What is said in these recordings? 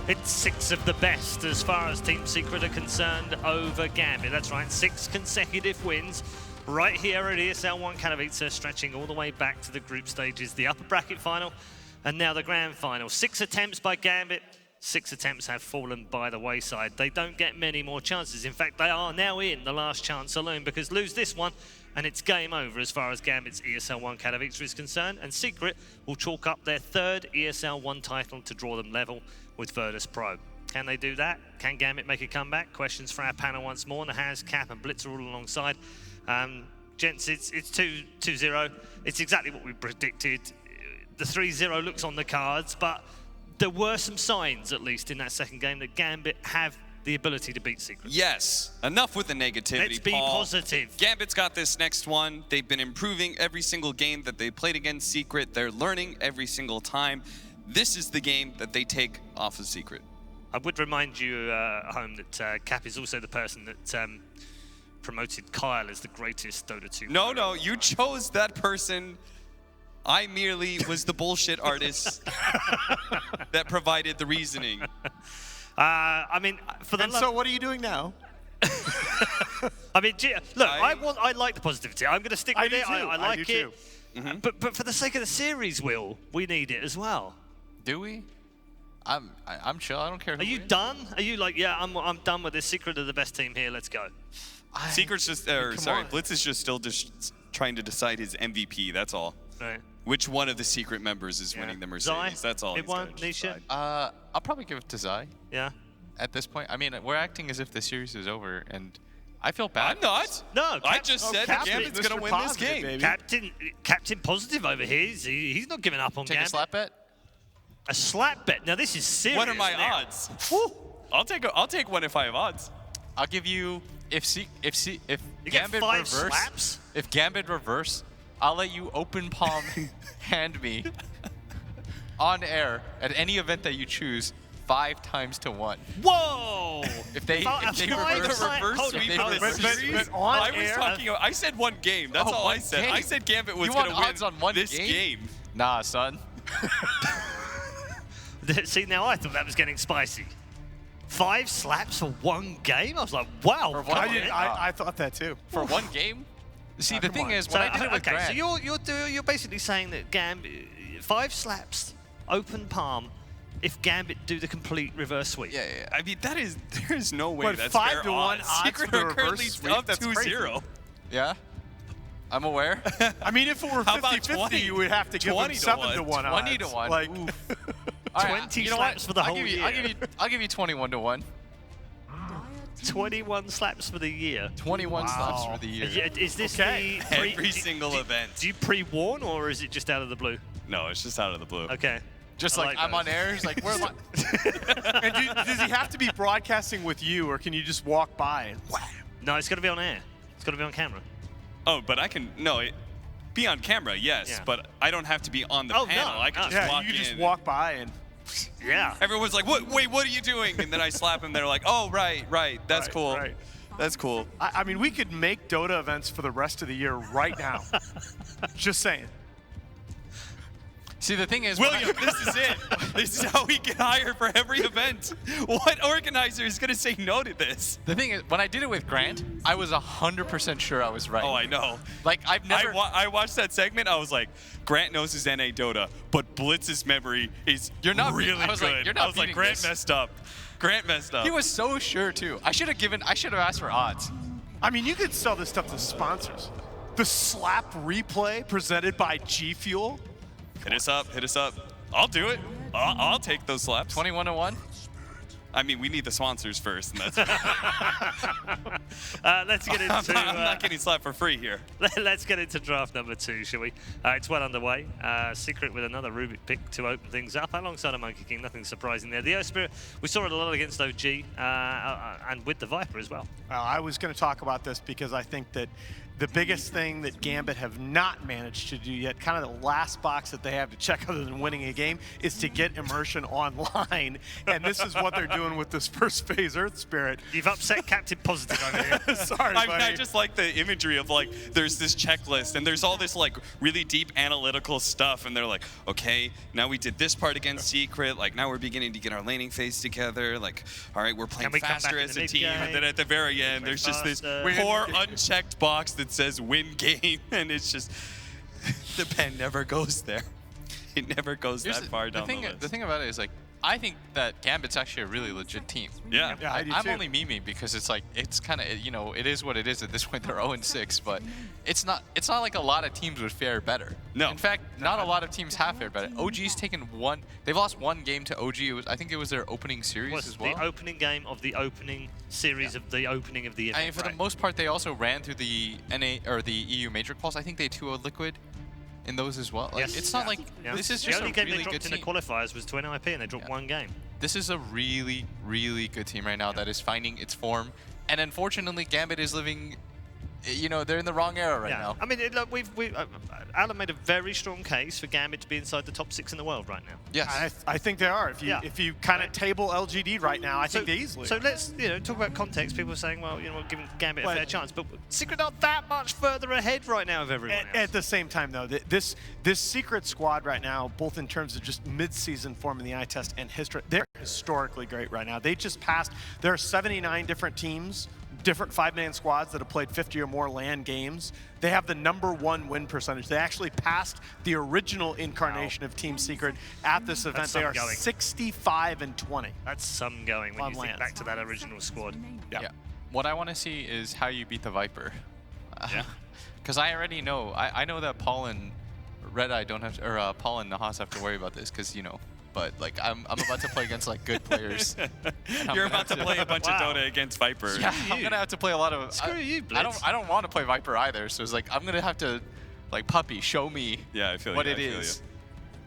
It's 6 of the best as far as Team Secret are concerned over Gambit. That's right, 6 consecutive wins right here at ESL One Katowice, stretching all the way back to the group stages, the upper bracket final, and now the grand final. 6 attempts by Gambit, 6 attempts have fallen by the wayside. They don't get many more chances. In fact, they are now in the last chance alone, because lose this one, and it's game over as far as Gambit's ESL One Katowice is concerned, and Secret will chalk up their 3rd ESL One title to draw them level with Virtus Pro. Can they do that? Can Gambit make a comeback? Questions for our panel once more. Nahaz, Cap and Blitz are all alongside. Gents, it's 2-0. It's exactly what we predicted. The 3-0 looks on the cards, but there were some signs, at least in that second game, that Gambit have the ability to beat Secret. Yes. Enough with the negativity, Let's be Paul. positive. Gambit's got this next one. They've been improving every single game that they played against Secret. They're learning every single time. This is the game that they take off of Secret. I would remind you at home that Cap is also the person that promoted Kyle as the greatest Dota 2 No, no, you chose that person. I merely was the bullshit artist that provided the reasoning. I mean, for the so what are you doing now? I mean, look, I like the positivity. I'm going to stick with it. I like it. Too. Mm-hmm. But for the sake of the series, Will, we need it as well. Do we? I'm chill. I don't care who Are you wins. done? Are you like, yeah, I'm done with this. Secret are the best team here. Let's go. Secret's just, Blitz is just still just trying to decide his MVP. That's all. Right. Which one of the Secret members is winning the Mercedes? That's all. It won, Nisha. I'll probably give it to Zai. Yeah. At this point, I mean, we're acting as if the series is over, and I feel bad. I'm not. No, I just said that Gambit's going to win this game. Baby. Captain Positive over here. He's not giving up on Take Gambit. a slap bet. A slap bet. Now this is serious. What are my now. odds? I'll take one if I have odds. I'll give you if You get Gambit 5 reverse. slaps. If Gambit reverse, I'll let you open palm hand me on air at any event that you choose 5 times to 1. Whoa! If they Five reverse, times- sweep if they of the reverse- series? but on I was air- talking. I said one game. That's all I one said. game? I said Gambit was You going want to odds win on one this game. Nah, son. See, now I thought that was getting spicy. 5 slaps for 1 game? I was like, wow. For one game? I thought that too. For 1 game? See, the thing is, So, when I did it with okay, Grant, so you're basically saying that Gambit 5 slaps, open palm, if Gambit do the complete reverse sweep. yeah, yeah. I mean, there is no way But that's 5 fair to 1 odds Secret for the are currently reverse sweep? up That's crazy. 2-0. Yeah? I'm aware. I mean, if it were How about 50-50, 20? you would have to give them 20 to 7 to 1 odds. 20 to 1. Like, All right, 20 you know slaps what? for the I'll whole give you, year. I'll give you 21 to 1. 21 slaps for the year. 21 slaps for the year. Is this Okay. the Every single event. Do you pre-warn or is it just out of the blue? No, it's just out of the blue. Okay. Just I like, like I'm those. on air. He's like, where's my... and does he have to be broadcasting with you, or can you just walk by and wham? No, it's got to be on air. It's got to be on camera. Oh, but I can be on camera, yes, Yeah. but I don't have to be on the Oh, panel. no, I can no. just Yeah, walk you can just in. walk by and Yeah. Everyone's like, wait, what are you doing? And then I slap them. They're like, oh, right, that's Right, cool. right. That's cool. I mean, we could make Dota events for the rest of the year right now. Just saying. See, the thing is... when I- William, this is it. This is how we get hired for every event. What organizer is going to say no to this? The thing is, when I did it with Grant, I was 100% sure I was right. Oh, I know. Like, I've never... I watched that segment. I was like, Grant knows his NA Dota, but Blitz's memory is You're not really I was like, good. you're not I was like, beating Grant this. messed up. Grant messed up. He was so sure, too. I should have asked for odds. I mean, you could sell this stuff to sponsors. The slap replay presented by G Fuel. Hit us up. Hit us up. I'll do it. I'll take those slaps. 21 to 1. I mean, we need the sponsors first, and that's. Let's get into. I'm not getting slapped for free here. Let's get into draft number 2, shall we? It's well underway. Secret with another Rubik pick to open things up alongside a Monkey King. Nothing surprising there. The Earth Spirit, we saw it a lot against OG and with the Viper as well. I was going to talk about this because I think that The biggest thing that Gambit have not managed to do yet, kind of the last box that they have to check other than winning a game, is to get immersion online. And this is what they're doing with this first phase Earth Spirit. You've upset Captain Positive over here. Sorry, I buddy. just like the imagery of like, there's this checklist and there's all this like really deep analytical stuff, and they're like, okay, now we did this part against Secret, like now we're beginning to get our laning phase together, like, all right, we're playing we come faster back in as the a team, mid-game? and then at the very end, there's just this faster. poor unchecked box that says win game, and it's just, the pen never goes there. It never goes Here's that far down the list. The thing about it is, like, I think that Gambit's actually a really legit team. Yeah. Yeah, I do I'm too. only memeing because it's like, it's kind of, you know, it is what it is at this point. They're 0-6, but it's not like a lot of teams would fare better. No. In fact, not a lot of teams have fared better. OG's taken one, they've lost one game to OG. I think it was their opening series Was as well. the opening game of the opening series of the opening of the event. I mean, for the most part, they also ran through the NA or the EU major quals. I think they 2-0 Liquid in those as well. Like, Yes. it's not like Yeah. this is the just only a game really they good dropped in the team. qualifiers was to NIP, and they dropped one game. This is a really, really good team right now that is finding its form. And unfortunately, Gambit is living, you know, they're in the wrong era right now. I mean, look, Alan made a very strong case for Gambit to be inside the top 6 in the world right now. Yes. I think they are. Yeah. If you kind of table LGD right now, I think they easily So are. let's talk about context. People are saying, well, we're giving Gambit a Well, fair chance, but Secret not that much further ahead right now of everyone else. At the same time, though, this Secret squad right now, both in terms of just mid-season form in the eye test and history, they're historically great right now. They just passed. There are 79 different teams, different 5-man squads that have played 50 or more LAN games. They have the #1 win percentage. They actually passed the original incarnation of Team Secret at this event. That's They are some going. 65-20. That's some going when On you think lands. back to that original squad. Yeah. What I want to see is how you beat the Viper. Yeah. Because I already know. I know that Paul and Red Eye don't have to, or Paul and Nahas have to worry about this because, you know, but like I'm about to play against like good players. And I'm You're gonna about to have play a bunch Wow. of Dota against Viper. Yeah, I'm gonna have to play a lot of. Screw you, I Blitz. don't want to play Viper either. So it's like I'm gonna have to, like, puppy, show me. Yeah, I feel what you, it I feel is.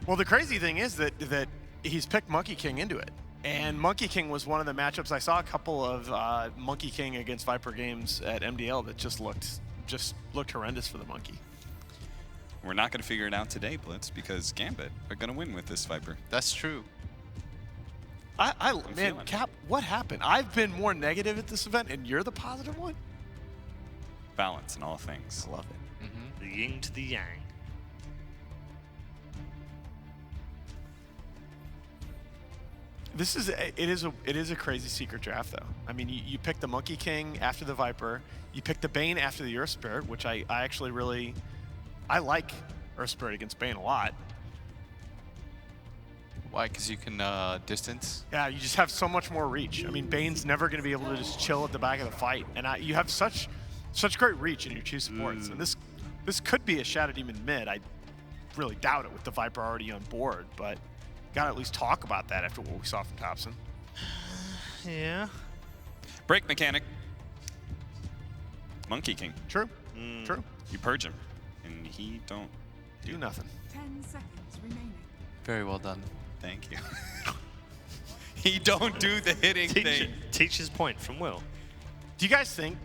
Well, the crazy thing is that he's picked Monkey King into it. And Monkey King was one of the matchups. I saw a couple of Monkey King against Viper games at MDL that just looked horrendous for the Monkey. We're not going to figure it out today, Blitz, because Gambit are going to win with this Viper. That's true. Man, feeling it. Cap, what happened? I've been more negative at this event, and you're the positive one? Balance in all things. I love it. The yin to the yang. It is a crazy secret draft, though. I mean, you pick the Monkey King after the Viper. You pick the Bane after the Earth Spirit, which I actually really... I like Earth Spirit against Bane a lot. Why? Because you can distance. Yeah, you just have so much more reach. I mean, Bane's never going to be able to just chill at the back of the fight, and you have such great reach in your two supports. And this could be a Shadow Demon mid. I really doubt it with the Viper already on board, but gotta at least talk about that after what we saw from Thompson. Yeah. Break mechanic. Monkey King. True. True. You purge him, and he don't Do nothing. 10 seconds remaining. Very well done. Thank you. He don't do the hitting thing. Teacher's point from Will. Do you guys think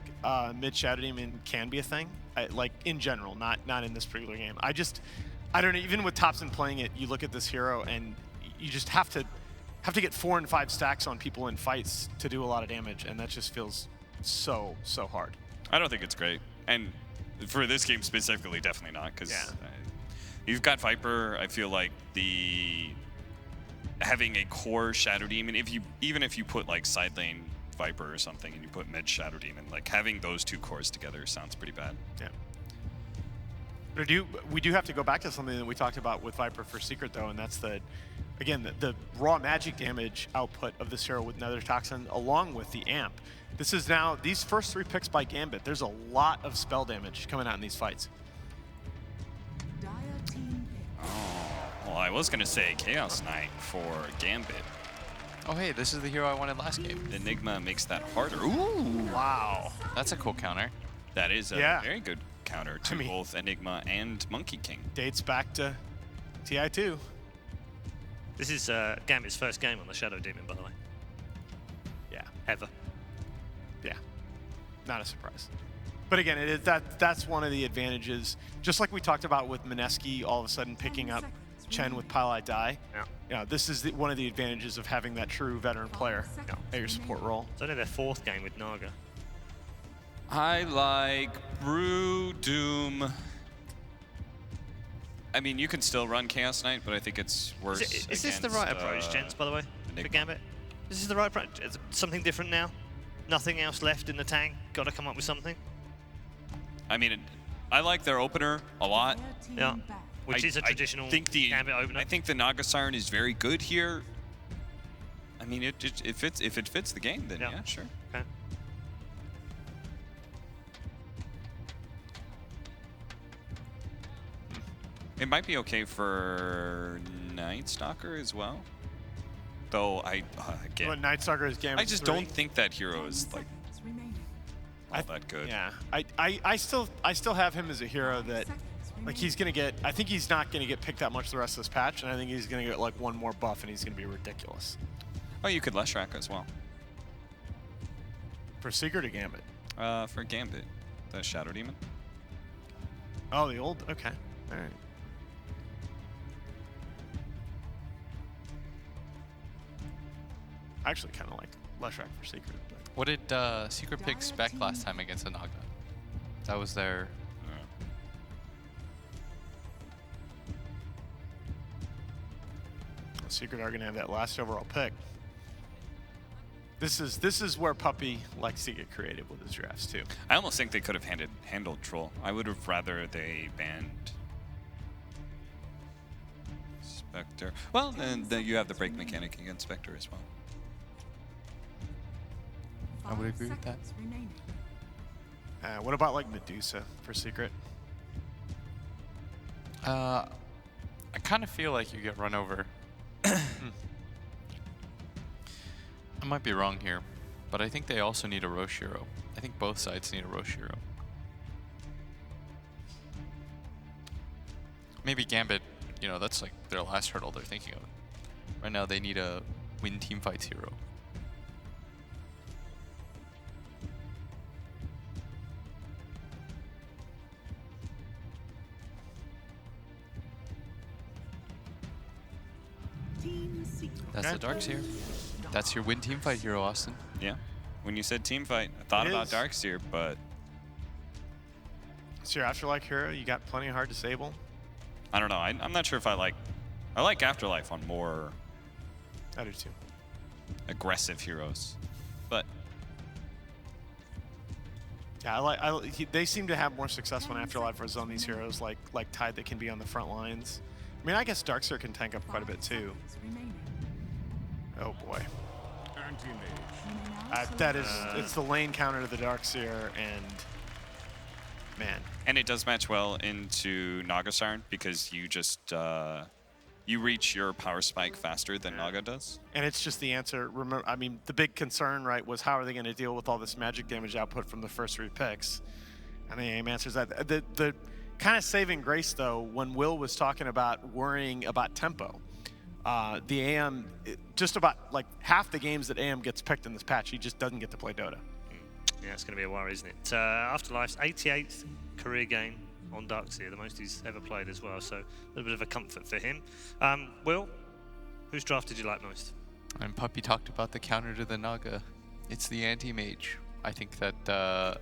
mid Shadow Demon can be a thing? Like in general, not in this particular game. I don't know. Even with Thompson playing it, you look at this hero and you just have to get 4 and 5 stacks on people in fights to do a lot of damage, and that just feels so hard. I don't think it's great. And for this game specifically, definitely not, because Yeah. you've got Viper. I feel like having a core Shadow Demon, even if you put like side lane Viper or something and you put mid Shadow Demon, like having those two cores together sounds pretty bad. Yeah. But we do have to go back to something that we talked about with Viper for Secret, though, and that's the raw magic damage output of this hero with Nether Toxin along with the amp. This is now, these first 3 picks by Gambit, there's a lot of spell damage coming out in these fights. Dire team pick. Well, I was gonna say Chaos Knight for Gambit. Oh, hey, this is the hero I wanted last game. Enigma makes that harder. Ooh, Wow. That's a cool counter. that is a Yeah. very good counter to I mean- both Enigma and Monkey King. Dates back to TI2. This is Gambit's first game on the Shadow Demon, by the way. Yeah. Ever. Yeah. Not a surprise. But again, that's one of the advantages. Just like we talked about with Mineski all of a sudden picking up Chen with Pile I Die. Yeah. You know, this is one of the advantages of having that true veteran player at your support role. It's only their 4th game with Naga. I like Brew Doom. I mean, you can still run Chaos Knight, but I think it's worse. Is this the right approach, gents, by the way, for Gambit? Is this the right approach? Is it something different now? Nothing else left in the tank? Got to come up with something? I mean, I like their opener a lot. Yeah. Which is a traditional Gambit opener. I think the Naga Siren is very good here. I mean, if it fits the game, then yeah sure. Okay. It might be okay for Night Stalker as well. Though again, But Night Stalker is Gambit I just 3. don't think that hero is like all that good. Yeah, I still have him as a hero that, like, he's gonna get. I think he's not gonna get picked that much the rest of this patch, and I think he's gonna get like one more buff, and he's gonna be ridiculous. Oh, you could Leshrac as well. For Secret or Gambit? For Gambit, the Shadow Demon. Oh, the old. Okay, all right. I actually kind of like Leshrac for Secret. But. What did Secret pick spec last time against the Naga? That was their... Secret are gonna have that last overall pick. This is where Puppy likes to get creative with his drafts too. I almost think they could have handled Troll. I would have rather they banned Spectre. Well, then you have the break mechanic against Spectre as well. I would agree with that. What about like Medusa for Secret? I kind of feel like you get run over. I might be wrong here, but I think they also need a Roshiro. I think both sides need a Roshiro. Maybe Gambit, you know, that's like their last hurdle they're thinking of. Right now they need a win team fights hero. That's the Darkseer. That's your win team fight hero, Austin. Yeah. When you said team fight, I thought about Darkseer, but It's your Afterlife hero. You got plenty of hard disable. I don't know. I'm not sure if I like Afterlife on more I do too. aggressive heroes, but Yeah, they seem to have more success when Afterlife was on these heroes like Tide that can be on the front lines. I mean, I guess Darkseer can tank up quite a bit too. Oh boy. It's the lane counter to the Darkseer, and man. and it does match well into Naga Siren because you just you reach your power spike faster than Naga does. And it's just the answer. Remember, I mean, the big concern, right, was how are they going to deal with all this magic damage output from the first 3 picks? And the AIM answers that. The kind of saving grace, though, when Will was talking about worrying about tempo, the AM, just about like half the games that AM gets picked in this patch, he just doesn't get to play Dota. Yeah, it's going to be a worry, isn't it? Afterlife's 88th career game on Darkseer, the most he's ever played as well, so a little bit of a comfort for him. Will, whose draft did you like most? And Puppy talked about the counter to the Naga. It's the anti-mage. I think that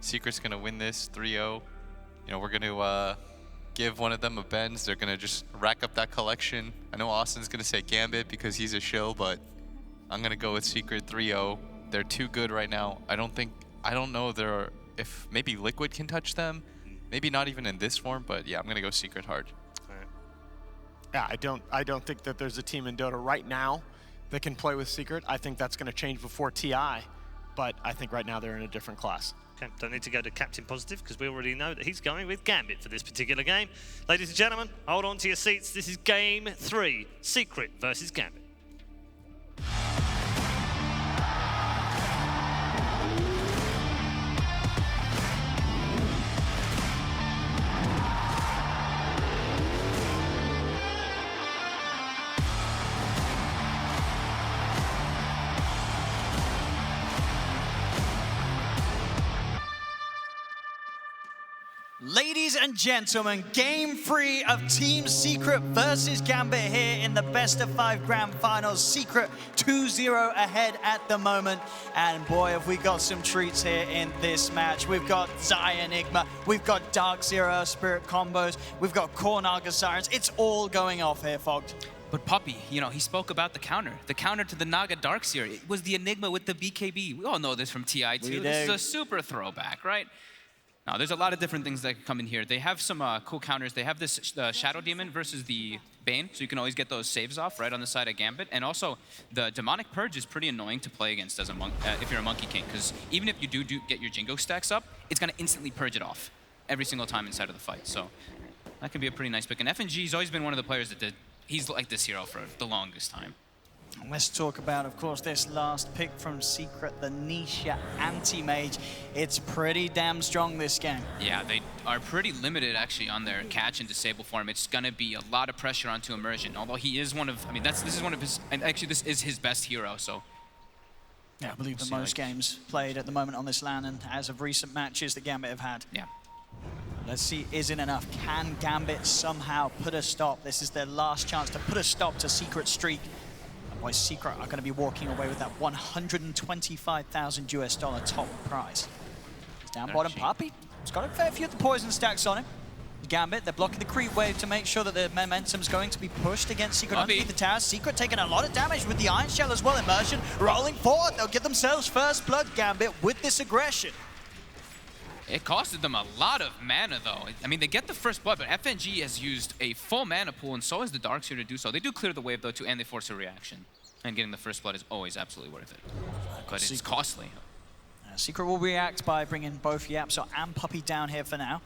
Secret's going to win this 3-0. You know, we're going to give one of them a bends. They're going to just rack up that collection. I know Austin's going to say Gambit because he's a shill, but I'm going to go with Secret 3-0. They're too good right now. I don't know if maybe Liquid can touch them. Maybe not even in this form, but yeah, I'm going to go Secret hard. Yeah, I don't think that there's a team in Dota right now that can play with Secret. I think that's going to change before TI, but I think right now they're in a different class. Okay, don't need to go to Captain Positive because we already know that he's going with Gambit for this particular game. Ladies and gentlemen, hold on to your seats. This is Game 3, Secret versus Gambit. Ladies and gentlemen, game 3 of Team Secret versus Gambit here in the best of 5 grand finals. Secret 2-0 ahead at the moment. And boy, have we got some treats here in this match. We've got Zai Enigma, we've got Dark Zero Spirit combos, we've got Core Naga Sirens. It's all going off here, Fogged. But Puppy, you know, he spoke about the counter to the Naga Darkseer. It was the Enigma with the BKB. We all know this from TI2. This is a super throwback, right? Now, there's a lot of different things that can come in here. They have some cool counters. They have this Shadow Demon versus the Bane, so you can always get those saves off right on the side of Gambit. And also, the Demonic Purge is pretty annoying to play against as a monk, if you're a Monkey King, because even if you do get your Jingo stacks up, it's going to instantly purge it off every single time inside of the fight. So that can be a pretty nice pick. And FNG's always been one of the players that he's like this hero for the longest time. Let's talk about, of course, this last pick from Secret, the Nisha Anti-Mage. It's pretty damn strong this game. Yeah, they are pretty limited actually on their catch and disable form. It's gonna be a lot of pressure onto Immersion. Although he is one of, I mean, this is one of his, and actually this is his best hero. So yeah, I believe the most games played at the moment on this LAN, and as of recent matches that Gambit have had. Yeah. Let's see, is it enough? Can Gambit somehow put a stop? This is their last chance to put a stop to Secret's streak. Otherwise, Secret are going to be walking away with that $125,000 US top prize. He's down bottom, Puppy. He's got a fair few of the poison stacks on him. Gambit, they're blocking the creep wave to make sure that the momentum's going to be pushed against Secret underneath the tower. Secret taking a lot of damage with the Iron Shell as well. Immersion rolling forward. They'll get themselves first blood, Gambit, with this aggression. It costed them a lot of mana, though. I mean, they get the first blood, but FNG has used a full mana pool, and so has the Darkseer to do so. They do clear the wave, though, too, and they force a reaction. And getting the first blood is always absolutely worth it. But it's costly. Secret will react by bringing both Yapso and Puppy down here for now.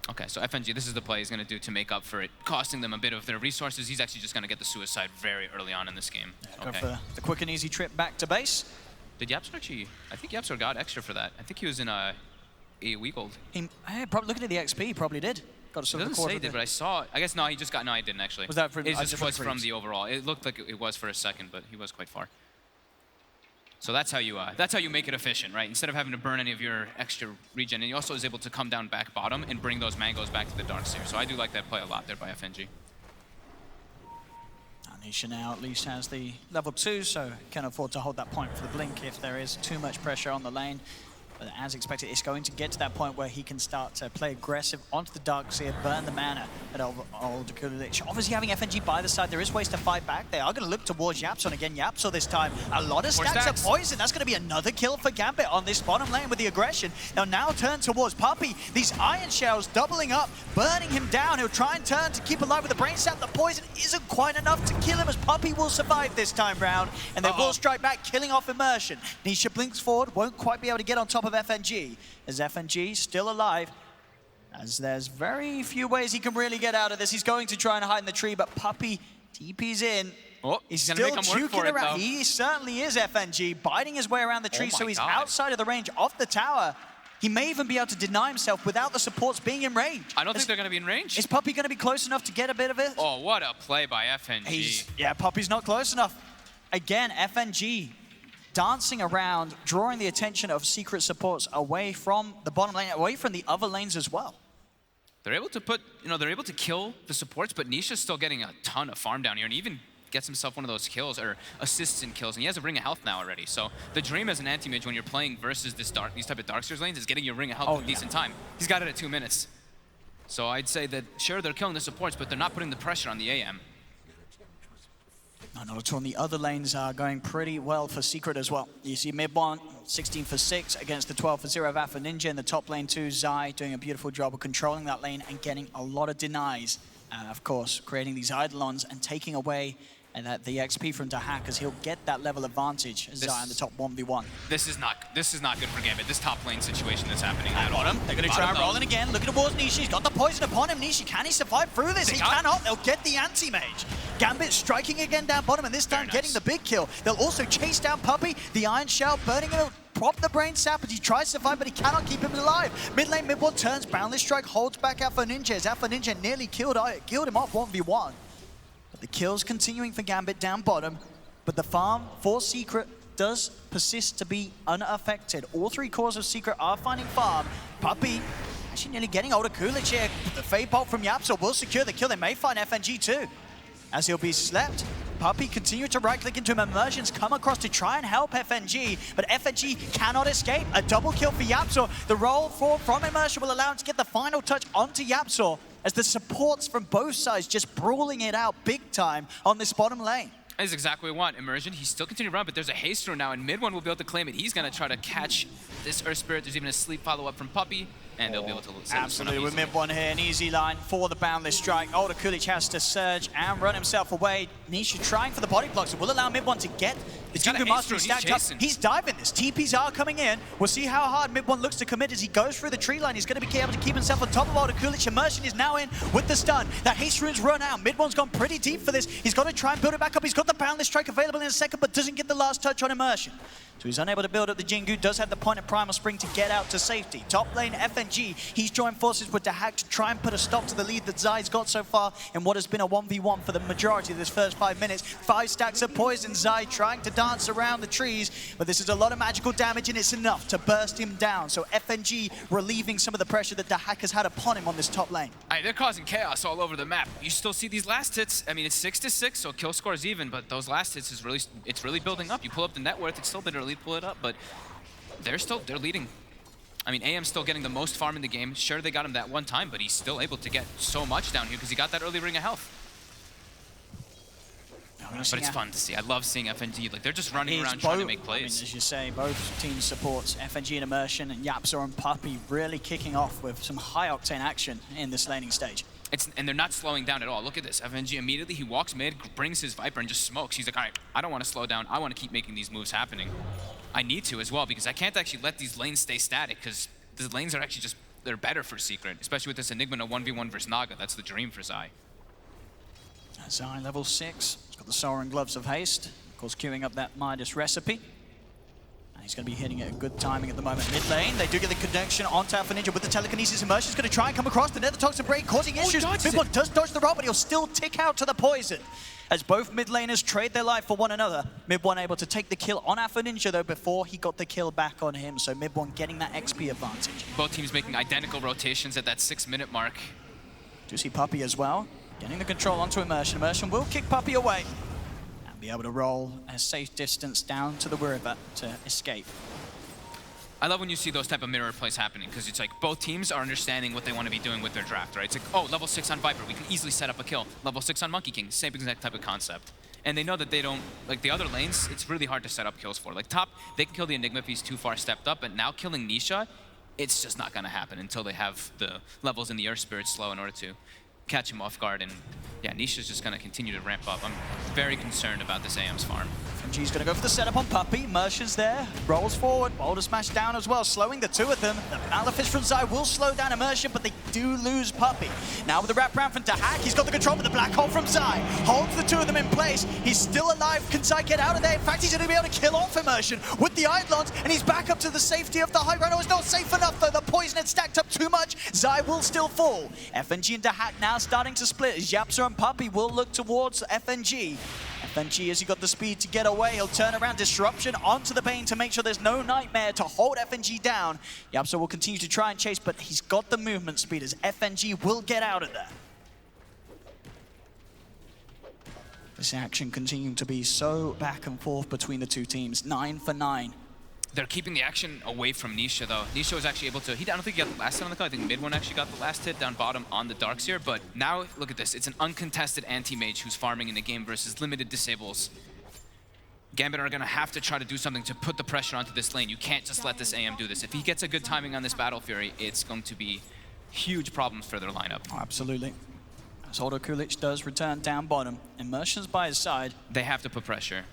Okay, so FNG, this is the play he's going to do to make up for it, costing them a bit of their resources. He's actually just going to get the suicide very early on in this game. Yeah, go for the quick and easy trip back to base. Did Yapso actually... I think Yapso got extra for that. I think he was in a week old. Probably looking at the XP, he probably did. Got a silver cord. It doesn't say did, but I saw. I guess no, he just got. No, he didn't actually. Was that from? It just was from the overall. It looked like it was for a second, but he was quite far. So that's how you make it efficient, right? Instead of having to burn any of your extra regen, and he also is able to come down back bottom and bring those mangoes back to the Darkseer. So I do like that play a lot there by FNG. Nisha now at least has the level 2, so can afford to hold that point for the blink if there is too much pressure on the lane. But as expected, it's going to get to that point where he can start to play aggressive onto the Darkseer, burn the mana at old Kulich. Obviously, having FNG by the side, there is ways to fight back. They are going to look towards Yapso, and again, Yapso this time. A lot of stacks of poison. That's going to be another kill for Gambit on this bottom lane with the aggression. They'll now turn towards Puppy. These Iron Shells doubling up, burning him down. He'll try and turn to keep alive with the Brain Sap. The poison isn't quite enough to kill him, as Puppy will survive this time round, and they will strike back, killing off Immersion. Nisha blinks forward, won't quite be able to get on top of FNG, as FNG still alive, as there's very few ways he can really get out of this. He's going to try and hide in the tree, but Puppy TP's in. Oh, he's still juking around. He certainly is FNG, biting his way around the tree, so he's outside of the range of the tower. He may even be able to deny himself without the supports being in range. I don't think they're going to be in range. Is Puppy going to be close enough to get a bit of it? Oh, what a play by FNG. Yeah, Puppy's not close enough. Again, FNG dancing around, drawing the attention of Secret supports away from the bottom lane, away from the other lanes as well. They're able to they're able to kill the supports, but Nisha's still getting a ton of farm down here, and even gets himself one of those kills, or assists in kills, and he has a Ring of Health now already. So the dream as an anti-mage when you're playing versus these type of Darkseers lanes is getting your Ring of Health in a decent time. He's got it at 2 minutes. So I'd say that, sure, they're killing the supports, but they're not putting the pressure on the AM. No, on the other lanes are going pretty well for Secret as well. You see mid one, 16 for 6 against the 12 for 0 of Alpha Ninja. In the top lane too, Zai doing a beautiful job of controlling that lane and getting a lot of denies. Of course, creating these Eidolons and taking away the XP from Dahak, as he'll get that level advantage. Zai in the top 1v1. This is not good for Gambit. This top lane situation that's happening. At bottom, they're going to try and roll in again. Looking towards Nisha. He's got the poison upon him. Nisha, can he survive through this? He cannot. They'll get the anti-mage. Gambit striking again down bottom, and this time getting the big kill. They'll also chase down Puppy. The Iron Shell burning him. Prop the Brain Sap as he tries to survive, but he cannot keep him alive. Mid lane, mid one turns. Boundless Strike holds back Alpha Ninja, as Alpha Ninja nearly killed him off 1v1. But the kills continuing for Gambit down bottom, but the farm for Secret does persist to be unaffected. All 3 cores of Secret are finding farm. Puppy actually nearly getting Older Kulich here. The Fade Bolt from Yapzor will secure the kill. They may find FNG too, as he'll be slept. Puppey continue to right-click into him. Immersions come across to try and help FNG, but FNG cannot escape. A double kill for Yapzor. The roll from Immersion will allow him to get the final touch onto Yapzor, as the supports from both sides just brawling it out big time on this bottom lane. That's exactly what we want. Immersion, he's still continuing to run, but there's a haste rune now, and mid one will be able to claim it. He's going to try to catch this Earth Spirit. There's even a sleep follow-up from Puppey, and they'll be able to set this one up Absolutely, with easily. mid one here, an easy line for the Boundless Strike. Older Kulich has to surge and run himself away. Nisha trying for the body blocks. It will allow mid one to get the got a Jingu haste Mastery rune, he's stacked up. chasing. He's diving this. TPs are coming in. We'll see how hard mid one looks to commit as he goes through the tree line. He's going to be able to keep himself on top of Older Kulich. Immersion is now in with the stun. That haste rune's run out. Mid one's gone pretty deep for this. He's got to try and build it back up. He's got the Boundless Strike available in a second, but doesn't get the last touch on Immersion. So he's unable to build up the Jingu, does have the point of Primal Spring to get out to safety. Top lane, FNG, he's joined forces with Dahak to try and put a stop to the lead that Zai's got so far in what has been a 1v1 for the majority of this first 5 minutes. 5 stacks of poison, Zai trying to dance around the trees, but this is a lot of magical damage and it's enough to burst him down. So FNG relieving some of the pressure that Dahak has had upon him on this top lane. They're causing chaos all over the map. You still see these last hits. I mean, it's 6-6, so kill score is even, but those last hits is really building up. You pull up the net worth, it's still been early to pull it up, but they're leading. I mean, AM's still getting the most farm in the game. Sure, they got him that one time, but he's still able to get so much down here because he got that early ring of health. But it's fun to see. I love seeing FNG. Like, they're just running around trying to make plays. I mean, as you say, both team supports, FNG and Immersion, and Yapzor and Puppey really kicking off with some high-octane action in this laning stage. And they're not slowing down at all. Look at this. FNG immediately, he walks mid, brings his Viper, and just smokes. He's like, all right, I don't want to slow down. I want to keep making these moves happening. I need to as well, because I can't actually let these lanes stay static, because the lanes are actually just, they're better for Secret, especially with this Enigma 1v1 versus Naga. That's the dream for Zai. Zai level 6. He's got the Soaring Gloves of Haste. Of course, queuing up that Midas recipe. And he's going to be hitting it at good timing at the moment. Mid lane, they do get the connection onto Alpha Ninja with the telekinesis. Immersion's going to try and come across the Nether Toxin Break, causing issues. Mid one does dodge the roll, but he'll still tick out to the poison. As both mid laners trade their life for one another. Mid one able to take the kill on Alpha Ninja, though, before he got the kill back on him. So mid one getting that XP advantage. Both teams making identical rotations at that 6-minute mark. Do see Puppey as well. Getting the control onto Immersion. Immersion will kick Puppey away and be able to roll a safe distance down to the river to escape. I love when you see those type of mirror plays happening, because it's like both teams are understanding what they want to be doing with their draft, right? It's like, oh, level 6 on Viper, we can easily set up a kill. Level 6 on Monkey King, same exact type of concept. And they know that they don't, like the other lanes, it's really hard to set up kills for. Like top, they can kill the Enigma if he's too far stepped up, but now killing Nisha, it's just not going to happen until they have the levels in the Earth Spirit slow in order to catch him off guard. And yeah, Nisha's just going to continue to ramp up. I'm very concerned about this AM's farm. FNG's going to go for the setup on Puppey. Immersion's there, rolls forward, Boulder Smash down as well, slowing the two of them. The Malefice from Zai will slow down Immersion, but they do lose Puppey. Now with the wraparound from Dahak, he's got the control with the Black Hole from Zai. Holds the two of them in place. He's still alive. Can Zai get out of there? In fact, he's going to be able to kill off Immersion with the Eidolons, and he's back up to the safety of the high ground. Oh, it's not safe enough, though. The poison had stacked up too much. Zai will still fall. FNG and Dahak now starting to split as Yapzor and Puppey will look towards FNG. FNG, as he got the speed to get away, he'll turn around, disruption onto the Bane to make sure there's no Nightmare to hold FNG down. Yapzor will continue to try and chase, but he's got the movement speed as FNG will get out of there. This action continuing to be so back and forth between the two teams, 9 for 9. They're keeping the action away from Nisha, though. Nisha was actually able to, I don't think he got the last hit on the kill. I think mid one actually got the last hit down bottom on the Darkseer. But now, look at this. It's an uncontested anti-mage who's farming in the game versus limited disables. Gambit are going to have to try to do something to put the pressure onto this lane. You can't just let this AM do this. If he gets a good timing on this Battlefury, it's going to be huge problems for their lineup. Oh, absolutely. As Older Kulich does return down bottom, Immersion's by his side. They have to put pressure.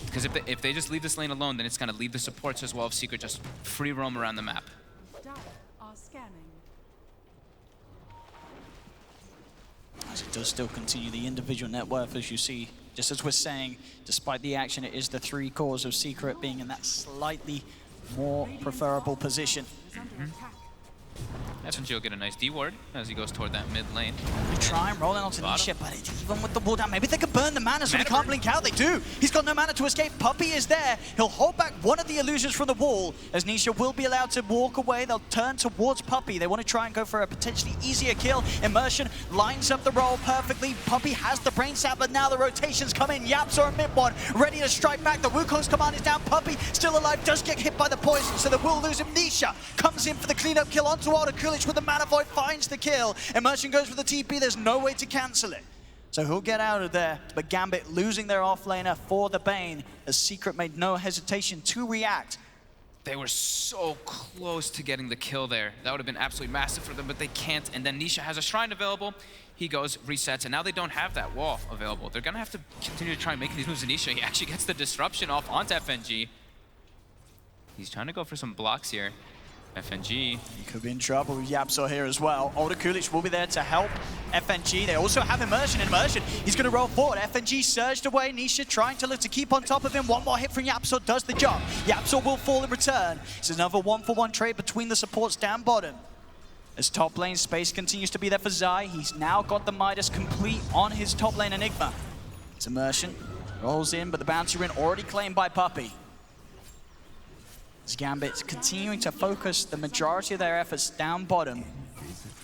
Because if they just leave this lane alone, then it's going to leave the supports as well of Secret just free roam around the map. Dire are scanning. As it does still continue the individual net worth, as you see, just as we're saying, despite the action, it is the 3 cores of Secret being in that slightly more preferable position. Is under attack. FNG will get a nice D ward as he goes toward that mid lane. They try and roll in onto Bottom. Nisha, but even with the wall down, maybe they could burn the mana so they can't blink out. They do. He's got no mana to escape. Puppey is there. He'll hold back one of the illusions from the wall as Nisha will be allowed to walk away. They'll turn towards Puppey. They want to try and go for a potentially easier kill. Immersion lines up the roll perfectly. Puppey has the brain sap, but now the rotations come in. Yapzor and mid one ready to strike back. The Wukong's command is down. Puppey still alive, does get hit by the poison, so they will lose him. Nisha comes in for the cleanup kill onto Alder Kulich with the mana void. Finds the kill. Immersion goes for the TP. There's no way to cancel it. So he'll get out of there. But Gambit losing their offlaner for the Bane as Secret made no hesitation to react. They were so close to getting the kill there. That would have been absolutely massive for them, but they can't. And then Nisha has a shrine available. He goes, resets, and now they don't have that wall available. They're going to have to continue to try and make these moves. Nisha, he actually gets the disruption off onto FNG. He's trying to go for some blocks here. FNG. He could be in trouble with Yapzor here as well. Alder Kulich will be there to help FNG. They also have Immersion. Immersion, he's going to roll forward. FNG surged away. Nisha trying to look to keep on top of him. One more hit from Yapzor does the job. Yapzor will fall in return. It's another 1-for-1 trade between the supports down bottom. As top lane space continues to be there for Zai, he's now got the Midas complete on his top lane Enigma. It's Immersion. Rolls in, but the bouncer in already claimed by Puppey. As Gambit's continuing to focus the majority of their efforts down bottom,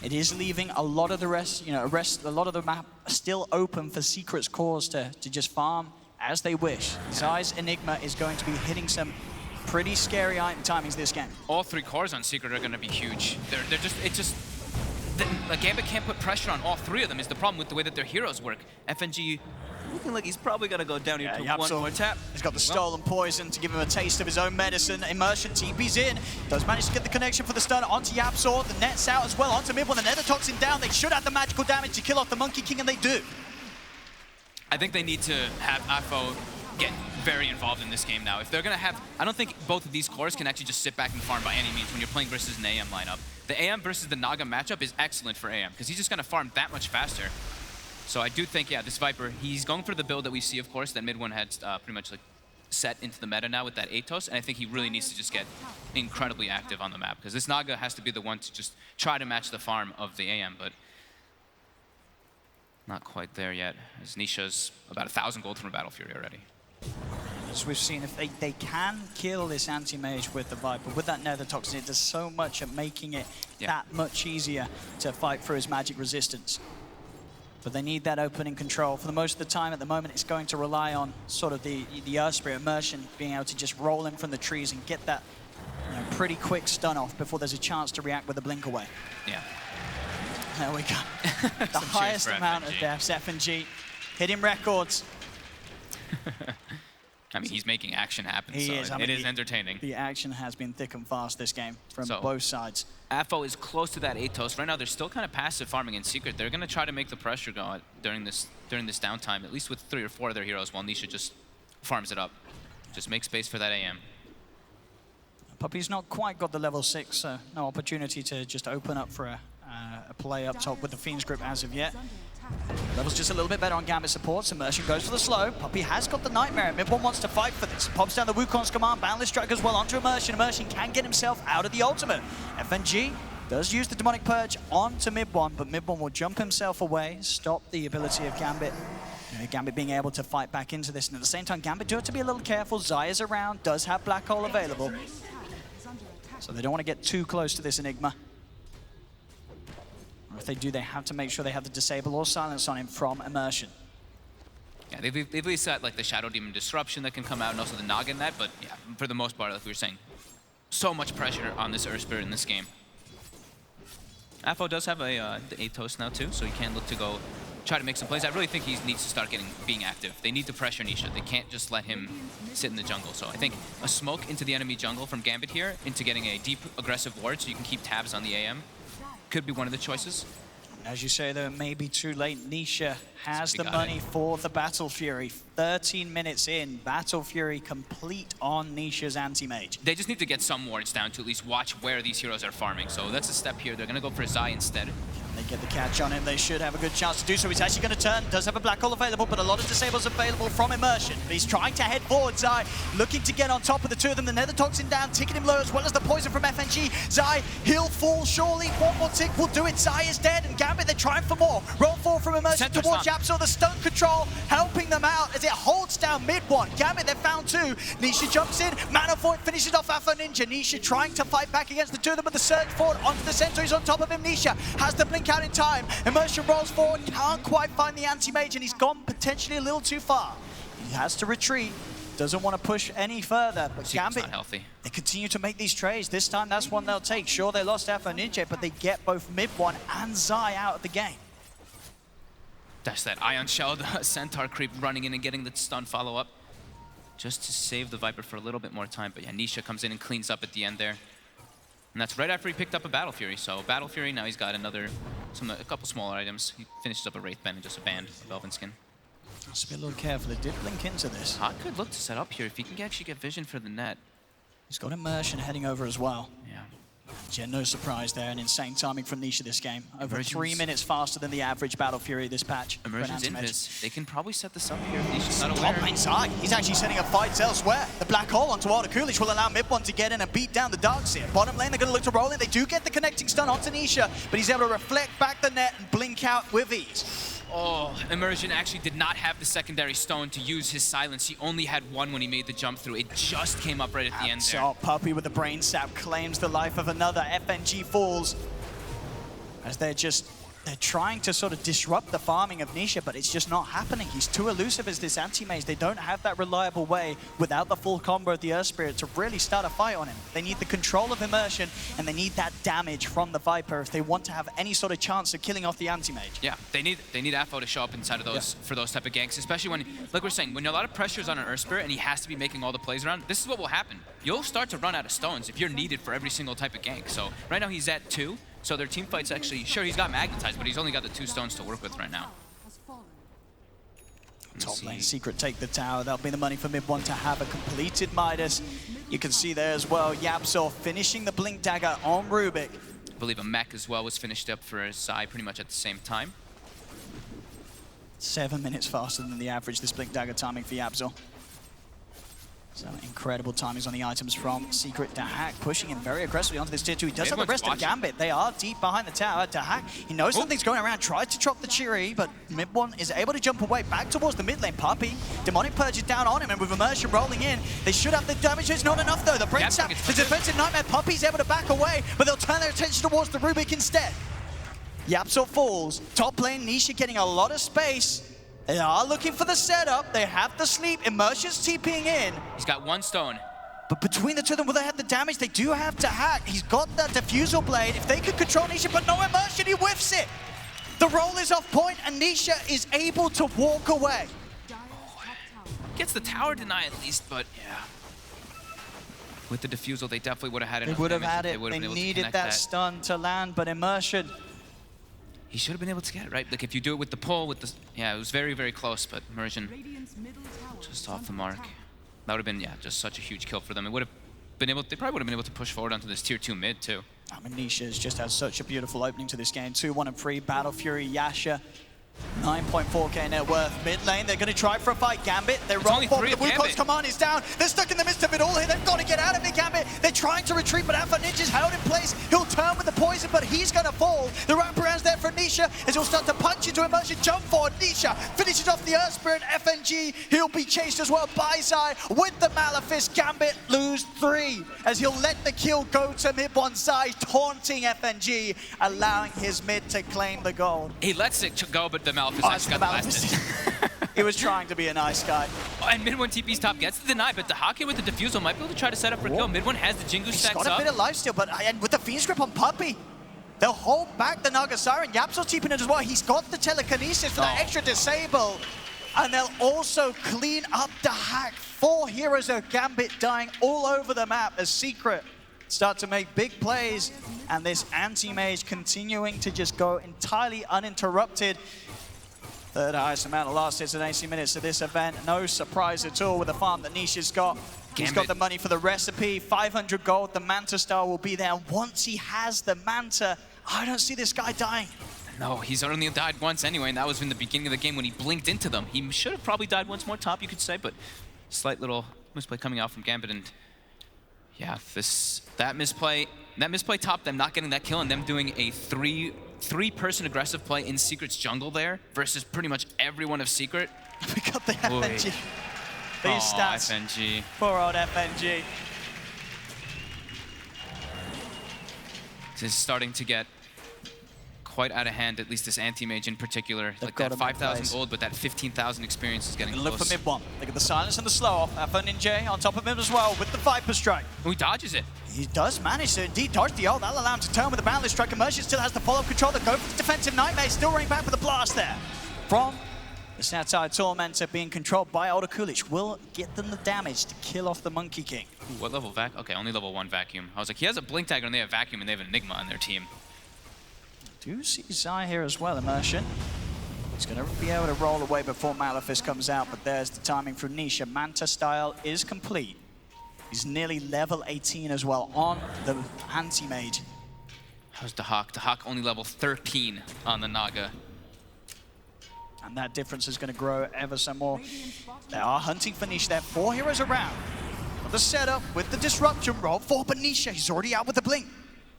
it is leaving a lot of the rest, a lot of the map still open for Secret's cause to just farm as they wish. Zai's Enigma is going to be hitting some pretty scary item timings this game. All 3 cores on Secret are going to be huge. Gambit can't put pressure on all 3 of them is the problem with the way that their heroes work. FNG looking like he's probably going to go down here to one more tap. He's got the stolen poison to give him a taste of his own medicine. Immersion TP's in. Does manage to get the connection for the stun onto Yapzor. The net's out as well onto mid one. The nether toxin down. They should have the magical damage to kill off the Monkey King, and they do. I think they need to have AFO get very involved in this game now. If they're going to have... I don't think both of these cores can actually just sit back and farm by any means when you're playing versus an AM lineup. The AM versus the Naga matchup is excellent for AM because he's just going to farm that much faster. So I do think, yeah, this Viper, he's going for the build that we see, of course, that mid one had pretty much like set into the meta now with that Atos, and I think he really needs to just get incredibly active on the map because this Naga has to be the one to just try to match the farm of the AM, but not quite there yet, as Nisha's about 1,000 gold from a Battlefury already. As we've seen, if they can kill this anti-mage with the Viper, with that nether toxin, it does so much at making it that much easier to fight through his magic resistance. But they need that opening control. For the most of the time at the moment, it's going to rely on sort of the Earth Spirit Immersion being able to just roll in from the trees and get that pretty quick stun off before there's a chance to react with a blink away. Yeah. There we go. The highest amount of deaths, FNG, hitting records. I mean, he's making action happen, He is. it is entertaining. The action has been thick and fast this game from both sides. AFO is close to that Atos. Right now, they're still kind of passive farming in Secret. They're going to try to make the pressure go during this downtime, at least with 3 or 4 of their heroes, while Nisha just farms it up. Just make space for that AM. Puppey's not quite got the level 6, so no opportunity to just open up for a play up top with the Fiend's Grip as of yet. Level's just a little bit better on Gambit supports. Immersion goes for the slow. Puppey has got the Nightmare. Mid-1 wants to fight for this. Pops down the Wukong's command. Boundless Strike as well onto Immersion. Immersion can get himself out of the ultimate. FNG does use the Demonic Purge onto mid-1, but mid-1 will jump himself away, stop the ability of Gambit. Gambit being able to fight back into this. And at the same time, Gambit do have to be a little careful. Zai is around, does have Black Hole available. So they don't want to get too close to this Enigma. Or if they do, they have to make sure they have the Disable or Silence on him from Immersion. Yeah, they've at least got like the Shadow Demon Disruption that can come out and also the Naga in that, but yeah, for the most part, like we were saying, so much pressure on this Earth Spirit in this game. AFO does have the Atos now too, so he can look to go try to make some plays. I really think he needs to start being active. They need to pressure Nisha. They can't just let him sit in the jungle. So I think a smoke into the enemy jungle from Gambit here, into getting a deep aggressive ward so you can keep tabs on the AM, could be one of the choices. As you say, though, it may be too late. Nisha has the money for the Battlefury. 13 minutes in, Battlefury complete on Nisha's anti-mage. They just need to get some wards down to at least watch where these heroes are farming. So that's a step here. They're going to go for Zai instead. They get the catch on him. They should have a good chance to do so. He's actually going to turn. Does have a black hole available, but a lot of disables available from Immersion. But he's trying to head forward. Zai looking to get on top of the two of them. The Nether Toxin down, ticking him low, as well as the poison from FNG. Zai, he'll fall surely. One more tick will do it. Zai is dead, and Gambit, they're trying for more. Roll forward from Immersion towards Yapzor. The stun control helping them out as it holds down mid one. Gambit, they've found two. Nisha jumps in. Mana Void finishes off Alpha Ninja. Nisha trying to fight back against the two of them with the surge forward onto the center. He's on top of him. Nisha has the blink out in time. Immersion rolls forward, can't quite find the anti-mage, and he's gone potentially a little too far. He has to retreat, doesn't want to push any further, but Gambit, not healthy. They continue to make these trades. This time, that's one they'll take. Sure, they lost Alpha Ninja, but they get both mid one and Zai out of the game. That's that Ion Shell, the Centaur creep running in and getting the stun follow-up just to save the Viper for a little bit more time. But yeah, Nisha comes in and cleans up at the end there. And that's right after he picked up a Battlefury. So Battlefury, now he's got a couple smaller items. He finishes up a Wraith Band and just a band of Elven Skin. Just be a little careful. They did blink into this. Hot could look to set up here if he can actually get vision for the net. He's got Immersion heading over as well. Yeah. Yeah, no surprise there, and insane timing from Nisha this game. Over Immersion's 3 minutes faster than the average Battlefury this patch. Immersion's invis. They can probably set this up here if Nisha's not Top aware. lane side. He's actually setting up fights elsewhere. The black hole onto Wilder Coolidge will allow mid one to get in and beat down the Darkseer. Bottom lane, they're going to look to roll in. They do get the connecting stun onto Nisha, but he's able to reflect back the net and blink out with ease. Oh, Immersion actually did not have the secondary stone to use his silence. He only had one when he made the jump through. It just came up right at the end there. So Puppey with the brain sap claims the life of another. FNG falls as they're trying to sort of disrupt the farming of Nisha, but it's just not happening. He's too elusive as this anti-mage. They don't have that reliable way without the full combo of the Earth Spirit to really start a fight on him. They need the control of Immersion, and they need that damage from the Viper if they want to have any sort of chance of killing off the anti-mage. Yeah, they need Afo to show up inside of those for those type of ganks, especially when, like we're saying, when a lot of pressure is on an Earth Spirit and he has to be making all the plays around, this is what will happen. You'll start to run out of stones if you're needed for every single type of gank. So right now he's at 2. So their team fight's actually, sure, he's got magnetized, but he's only got the 2 stones to work with right now. Top lane Secret take the tower. That'll be the money for mid one to have a completed Midas. You can see there as well, Yapzor finishing the Blink Dagger on Rubik. I believe a mech as well was finished up for Zai pretty much at the same time. 7 minutes faster than the average, this Blink Dagger timing for Yapzor. So incredible timings on the items from Secret. Dahak pushing him very aggressively onto this tier 2. He does have the rest of Gambit. They are deep behind the tower. Dahak, he knows something's going around, tried to chop the Chiri, but mid one is able to jump away back towards the mid lane. Puppey, Demonic Purge is down on him, and with Immersion rolling in, they should have the damage. It's not enough though. The Brain Sap, the defensive Nightmare. Puppey's able to back away, but they'll turn their attention towards the Rubik instead. Yapzor falls. Top lane, Nisha getting a lot of space. They are looking for the setup. They have the sleep. Immersion's TPing in. He's got 1 stone. But between the two of them, will they have the damage? They do have to hack. He's got that Diffusal Blade. If they could control Nisha, but no Immersion, he whiffs it. The roll is off point, and Nisha is able to walk away. Gets the tower deny at least, but yeah. With the Diffusal, they definitely would have had enough They would have damage. had it. They would have They been able to needed connect that stun to land, but Immersion. He should have been able to get it, right? Like if you do it with the pull, with the, yeah, it was very, very close, but Immersion just off the mark. That would have been, yeah, just such a huge kill for them. It would have been able, they probably would have been able to push forward onto this tier 2 mid too. I mean, Nisha's just had such a beautiful opening to this game. 2-1 and 3, Battlefury, Yasha. 9.4k net worth. Mid lane, they're going to try for a fight. Gambit, they roll forward. The Wukong's command is down. They're stuck in the midst of it all here. They've got to get out of it, Gambit. They're trying to retreat, but Alpha Ninja's held in place. He'll turn with the poison, but he's going to fall. The wraparound's there for Nisha as he'll start to punch into Immersion. Jump forward. Nisha finishes off the Earth Spirit. FNG, he'll be chased as well by Zai with the Malefice. Gambit lose 3 as he'll let the kill go to mid one. Zai taunting FNG, allowing his mid to claim the gold. He lets it go, but the Malefice actually got blasted. He was trying to be a nice guy. Oh, and mid one TP's top gets the deny, but the Hake with the Diffusal might be able to try to set up for kill. Mid one has the Jingu stacks up. He's got a bit of lifesteal, but and with the Fiend's Grip on Puppey, they'll hold back the Naga Siren. Yapzor TPing it as well. He's got the telekinesis for that extra disable. And they'll also clean up the hack. 4 heroes of Gambit dying all over the map as Secret start to make big plays. And this anti-mage continuing to just go entirely uninterrupted. Third highest amount of last hits in 80 minutes of this event. No surprise at all with the farm that Nisha's got. He's got the money for the recipe, 500 gold. The Manta Star will be there. Once he has the Manta, I don't see this guy dying. No, he's only died once anyway, and that was in the beginning of the game when he blinked into them. He should have probably died once more top, you could say, but slight little misplay coming out from Gambit, and yeah, that misplay top, them not getting that kill, and them doing a three-person aggressive play in Secret's jungle there versus pretty much everyone of Secret. We got the FNG. These stats. FNG. Poor old FNG. This is starting to get quite out of hand, at least this anti-mage in particular. They've like got that him in 5,000 place. gold, but that 15,000 experience is getting Look close. for mid one. Look at the silence and the slow off. FNJ on top of him as well with the Viper Strike. Oh, he dodges it. He does manage to indeed dodge the ult. That'll allow him to turn with the Boundless Strike. Immersion still has the follow-up control. They go for the defensive Nightmare. Still running back with a blast there. From the Satire Tormentor being controlled by Older Kulich will get them the damage to kill off the Monkey King. Ooh, what level vac? Okay, only level 1 vacuum. I was like, he has a blink dagger and they have vacuum and they have Enigma on their team. Do see Zai here as well, Immersion. He's going to be able to roll away before Malefice comes out, but there's the timing from Nisha. Manta style is complete. He's nearly level 18 as well on the anti-mage. How's Dahak? Dahak only level 13 on the Naga. And that difference is going to grow ever so more. They are hunting for Nisha. There are 4 heroes around. But the setup with the disruption roll for Nisha. He's already out with the blink.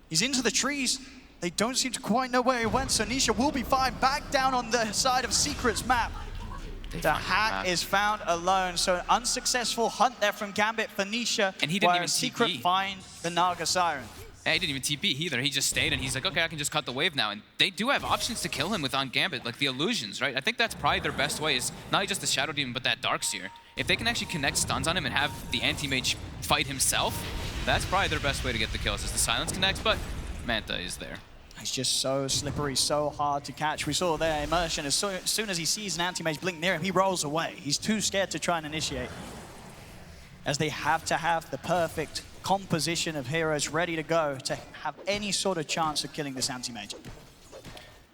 He's into the trees. They don't seem to quite know where he went, so Nisha will be fine. Back down on the side of Secret's map. The hack is found alone, so an unsuccessful hunt there from Gambit for Nisha. And he didn't even Secret TP. find the Naga Siren. Yeah, he didn't even TP either. He just stayed and he's like, okay, I can just cut the wave now. And they do have options to kill him with on Gambit, like the illusions, right? I think that's probably their best way is not just the Shadow Demon, but that Darkseer. If they can actually connect stuns on him and have the anti-mage fight himself, that's probably their best way to get the kills is the silence connects, but Manta is there. He's just so slippery, so hard to catch. We saw there Immersion, as soon as he sees an anti-mage blink near him, he rolls away. He's too scared to try and initiate. As they have to have the perfect composition of heroes ready to go to have any sort of chance of killing this anti-mage.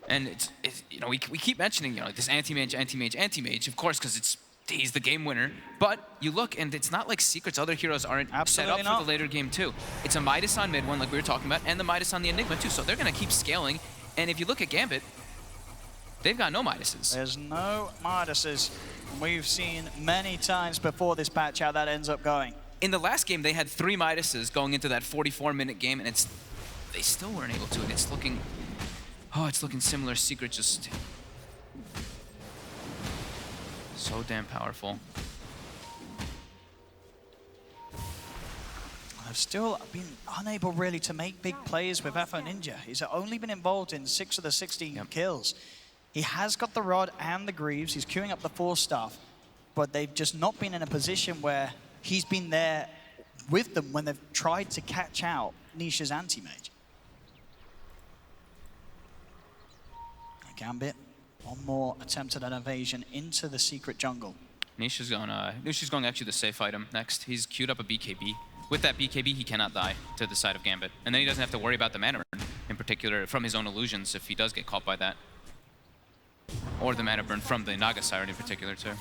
And it's you know, we keep mentioning, you know, this anti-mage, anti-mage, anti-mage, of course, because he's the game winner. But you look, and it's not like Secret's other heroes aren't set up for the later game too. It's a Midas on mid one, like we were talking about, and the Midas on the Enigma too. So they're going to keep scaling. And if you look at Gambit, they've got no Midases. There's no Midases. We've seen many times before this patch how that ends up going. In the last game, they had 3 Midases going into that 44-minute game, and they still weren't able to. And it's looking similar. Secret just so damn powerful. I've still been unable really to make big plays with Afro Ninja. He's only been involved in 6 of the 16 kills. He has got the Rod and the Greaves. He's queuing up the 4 stuff, but they've just not been in a position where he's been there with them when they've tried to catch out Nisha's anti-mage. Gambit, one more attempt at an invasion into the Secret jungle. Nisha's going actually the safe item next. He's queued up a BKB. With that BKB, he cannot die to the side of Gambit. And then he doesn't have to worry about the mana burn, in particular from his own illusions if he does get caught by that. Or the mana burn from the Naga Siren in particular too.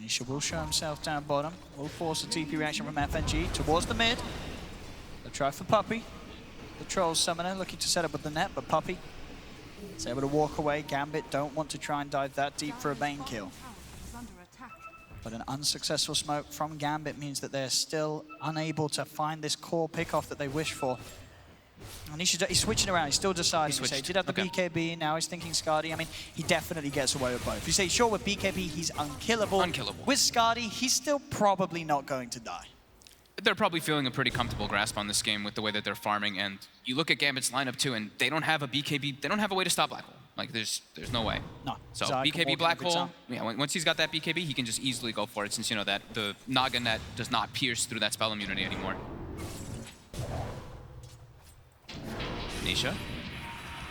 Nisha will show himself down bottom. Will force a TP reaction from FNG towards the mid. They'll try for Puppey. The Troll Summoner looking to set up with the net, but Puppey is able to walk away. Gambit don't want to try and dive that deep for a Bane kill. But an unsuccessful smoke from Gambit means that they're still unable to find this core pick-off that they wish for. And he's switching around, he's still deciding. He did have the BKB, now he's thinking Skadi. I mean, he definitely gets away with both. You say, sure, with BKB, he's unkillable. With Skadi, he's still probably not going to die. They're probably feeling a pretty comfortable grasp on this game with the way that they're farming. And you look at Gambit's lineup too, and they don't have a BKB, they don't have a way to stop Black Hole. Like, there's no way. No. So BKB Black Hole, yeah, once he's got that BKB, he can just easily go for it since, you know, that the Naga net does not pierce through that spell immunity anymore. Nisha,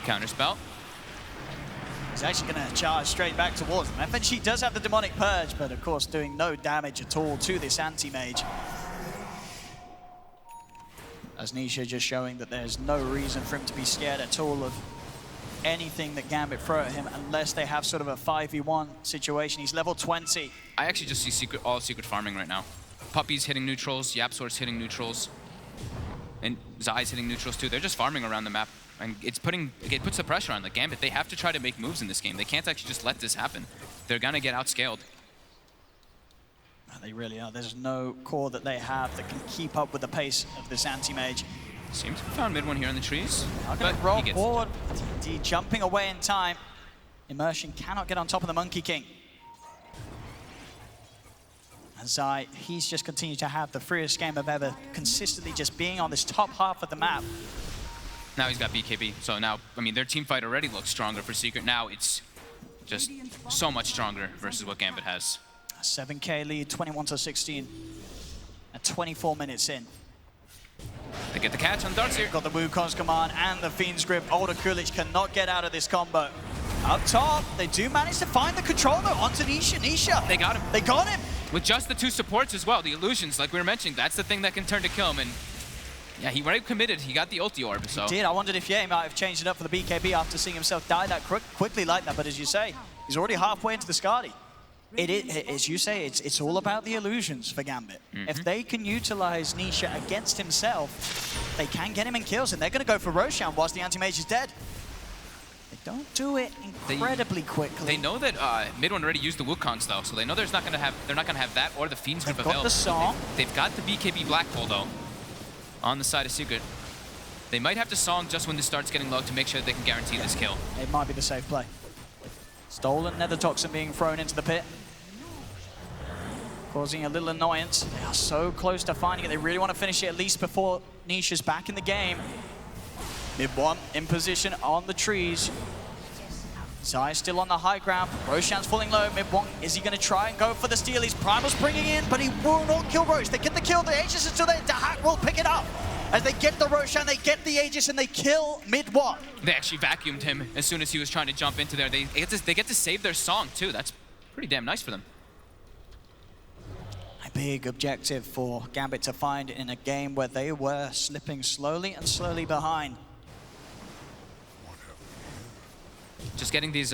counterspell. He's actually going to charge straight back towards them. FNG does have the Demonic Purge, but of course doing no damage at all to this anti-mage. As Nisha just showing that there's no reason for him to be scared at all of anything that Gambit throw at him unless they have sort of a 5v1 situation. He's level 20. I actually just see all Secret farming right now. Puppey's hitting neutrals, Yapsor's hitting neutrals, and Zai's hitting neutrals too. They're just farming around the map. And it puts the pressure on the Gambit. They have to try to make moves in this game. They can't actually just let this happen. They're gonna get outscaled. They really are. There's no core that they have that can keep up with the pace of this anti-mage. Seems to have found mid one here in the trees. I'm going to roll forward. D jumping away in time. Immersion cannot get on top of the Monkey King. As he's just continued to have the freest game of ever, consistently just being on this top half of the map. Now he's got BKB. So now, I mean, their team fight already looks stronger for Secret. Now it's just so much stronger versus what Gambit has. A 7K lead, 21-16, at 24 minutes in. They get the catch on Darkseer. Got the Wukong's command and the Fiend's grip. Older Kulich cannot get out of this combo. Up top, they do manage to find the control though onto Nisha. Nisha. They got him. They got him. With just the two supports as well, the illusions, like we were mentioning, that's the thing that can turn to kill him. And yeah, he already committed. He got the ulti orb. So. He did. I wondered if he might have changed it up for the BKB after seeing himself die that quickly like that. But as you say, he's already halfway into the Skadi. As you say, it's all about the illusions for Gambit. If they can utilize Nisha against himself, they can get him in kills, and they're going to go for Roshan whilst the anti-mage is dead. They don't do it incredibly quickly. They know that mid one already used the Wukongs though, so they know they're not going to have that or the Fiend's grip available. Got the song. They've got the BKB Blackpool though on the side of Secret. They might have to song just when this starts getting low to make sure they can guarantee this kill. It might be the safe play. Stolen Nether Toxin being thrown into the pit, causing a little annoyance. They are so close to finding it. They really want to finish it at least before Nisha's back in the game. Mid one in position on the trees. Zai still on the high ground. Roshan's falling low. Mid one, is he going to try and go for the steal? He's Primal's bringing in, but he will not kill Rosh. They get the kill. The Aegis is still there. Dahak will pick it up. As they get the Roshan, they get the Aegis, and they kill mid one. They actually vacuumed him as soon as he was trying to jump into there. They get to save their song too. That's pretty damn nice for them. A big objective for Gambit to find in a game where they were slipping slowly and slowly behind. Just getting these,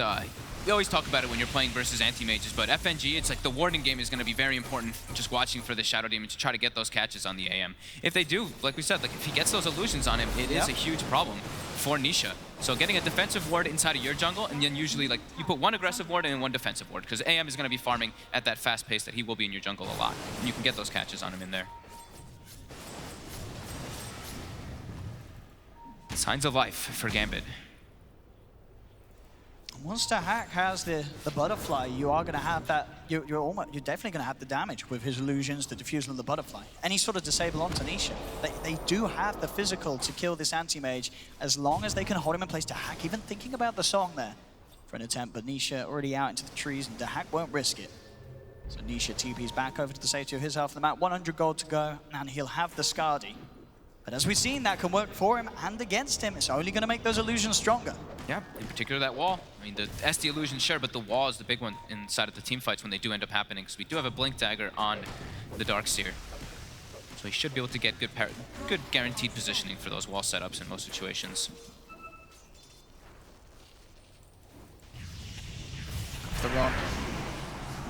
we always talk about it when you're playing versus anti-mages, but FNG, it's like the warding game is going to be very important, just watching for the Shadow Demon to try to get those catches on the AM. If they do, like we said, like if he gets those illusions on him, it is a huge problem for Nisha. So getting a defensive ward inside of your jungle, and then usually like you put one aggressive ward and one defensive ward, because AM is going to be farming at that fast pace that he will be in your jungle a lot. And you can get those catches on him in there. Signs of life for Gambit. Once Dahak has the butterfly, you are going to have that. You're definitely going to have the damage with his illusions, the diffusion of the butterfly, any sort of disable on Nisha. They do have the physical to kill this anti-mage as long as they can hold him in place. Dahak even thinking about the song there for an attempt, but Nisha already out into the trees, and Dahak won't risk it. So Nisha TP's back over to the safety of his half of the map. 100 gold to go, and he'll have the Skadi. But as we've seen, that can work for him and against him. It's only going to make those illusions stronger. Yeah, in particular that wall. I mean, the SD illusion, sure, but the wall is the big one inside of the team fights when they do end up happening, because we do have a Blink Dagger on the Darkseer. So he should be able to get good guaranteed positioning for those wall setups in most situations. The rock.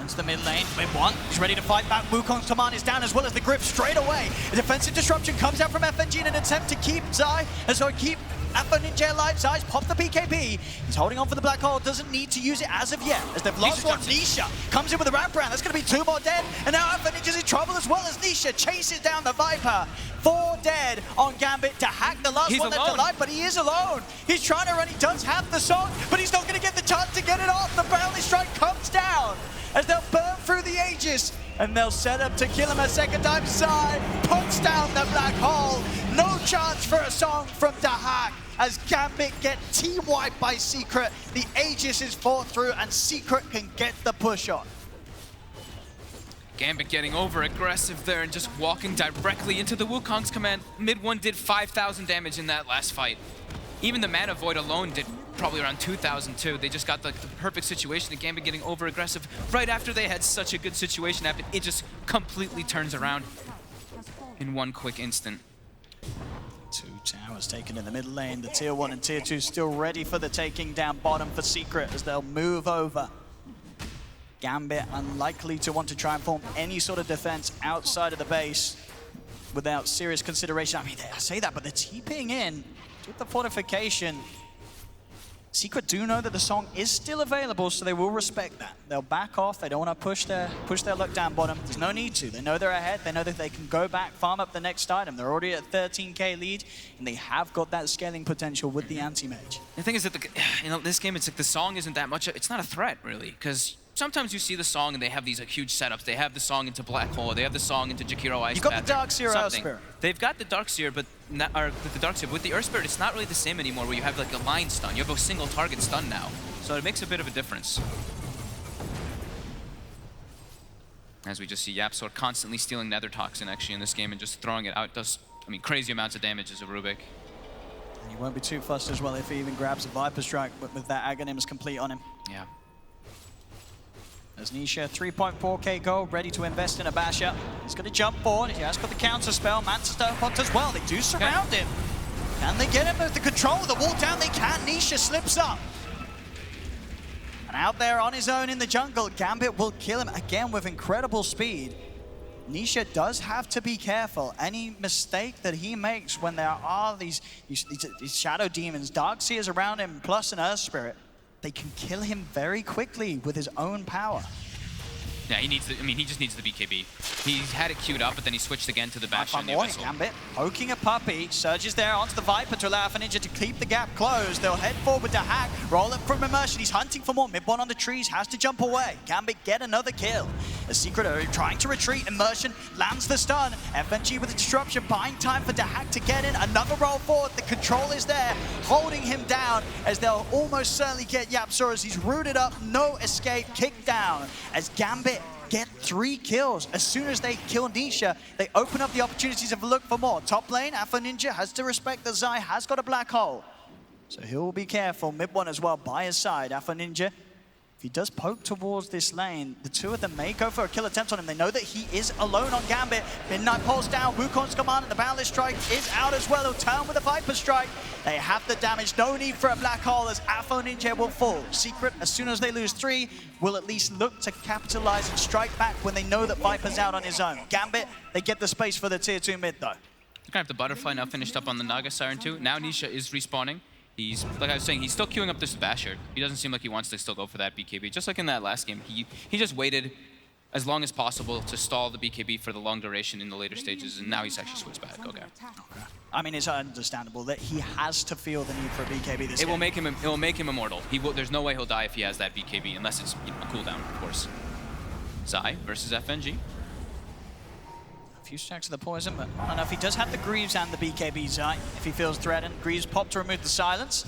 Into the mid lane, mid one, he's ready to fight back. Wukong's command is down as well as the grip straight away. A defensive disruption comes out from FNG in an attempt to keep Zai, and so keep Alpha Ninja alive. Zai's popped the BKB. He's holding on for the black hole, doesn't need to use it as of yet. As they've lost one, Nisha comes in with a ramp round. That's going to be 2 more dead, and now Alpha Ninja's in trouble as well as Nisha chases down the Viper. 4 dead on Gambit to hack the last one left alive, but he is alone. He's trying to run, he does have the song, but he's not going to get the chance to get it off. The bounty strike comes down as they'll burn through the Aegis, and they'll set up to kill him a second time. Zai puts down the black hole. No chance for a song from Dahak as Gambit get team-wiped by Secret. The Aegis is fought through, and Secret can get the push on. Gambit getting over-aggressive there and just walking directly into the Wukong's command. Mid one did 5,000 damage in that last fight. Even the Mana Void alone did probably around 2,000 too. They just got the perfect situation. The Gambit getting over-aggressive right after they had such a good situation happen. It just completely turns around in one quick instant. 2 towers taken in the middle lane. The tier 1 and tier 2 still ready for the taking down bottom for Secret as they'll move over. Gambit unlikely to want to try and form any sort of defense outside of the base without serious consideration. I mean, I say that, but they're TPing in with the fortification, Secret do know that the song is still available, so they will respect that. They'll back off. They don't want to push their luck down bottom. There's no need to. They know they're ahead. They know that they can go back, farm up the next item. They're already at 13k lead, and they have got that scaling potential with the anti-mage. The thing is that this game, it's like the song isn't that much. It's not a threat really, because sometimes you see the song and they have these like huge setups. They have the song into Black Hole. They have the song into Jakiro Ice. You've got the Darkseer Earth Spirit. They've got the Darkseer, but with the Darkseer, with the Earth Spirit, it's not really the same anymore. Where you have like a line stun. You have a single target stun now, so it makes a bit of a difference. As we just see YapzOr constantly stealing Nether Toxin actually in this game and just throwing it out. It does, I mean, crazy amounts of damage as a Rubik. And he won't be too fussed as well if he even grabs a Viper Strike with that Aghanims complete on him. Yeah. As Nisha, 3.4k gold, ready to invest in a Basher. He's going to jump forward. He has got the counter spell. Mantis Hunt as well. They do surround him. Can they get him with the control of the wall down? They can. Nisha slips up. And out there on his own in the jungle, Gambit will kill him again with incredible speed. Nisha does have to be careful. Any mistake that he makes when there are these shadow demons, Darkseers around him, plus an Earth Spirit, they can kill him very quickly with his own power. Yeah, he needs. He just needs the BKB. He had it queued up, but then he switched again to the Bash and the Abyssal. Gambit poking a puppy, surges there onto the Viper to allow Ninja to keep the gap closed. They'll head forward to hack, roll up from immersion. He's hunting for more. Mid one on the trees, has to jump away. Gambit get another kill. A Secret are trying to retreat. Immersion lands the stun. FNG with the disruption, buying time for Dahak to get in. Another roll forward. The control is there, holding him down as they'll almost certainly get YapzOr as he's rooted up. No escape, kicked down as Gambit get 3 kills. As soon as they kill Nisha, they open up the opportunities of look for more. Top lane, Alpha Ninja has to respect that Zai has got a black hole. So he'll be careful. Mid one as well by his side. Alpha Ninja, if he does poke towards this lane, the two of them may go for a kill attempt on him. They know that he is alone on Gambit. Midnight pulse down, Wukong's command, and the Boundless Strike is out as well. He'll turn with a Viper Strike. They have the damage, no need for a black hole as Alpha Ninja will fall. Secret, as soon as they lose 3, will at least look to capitalize and strike back when they know that Viper's out on his own. Gambit, they get the space for the tier 2 mid though. They're gonna have the Butterfly now finished up on the Naga Siren too. Now Nisha is respawning. He's, like I was saying, he's still queuing up this Basher. He doesn't seem like he wants to still go for that BKB. Just like in that last game, he just waited as long as possible to stall the BKB for the long duration in the later stages, and now he's actually switched back. Okay. I mean, it's understandable that he has to feel the need for a BKB this It game. will make him immortal. There's no way he'll die if he has that BKB, unless it's a cooldown, of course. Zai versus FNG. A few stacks of the poison, but not enough. He does have the Greaves and the BKB Zai. If he feels threatened, Greaves pop to remove the silence.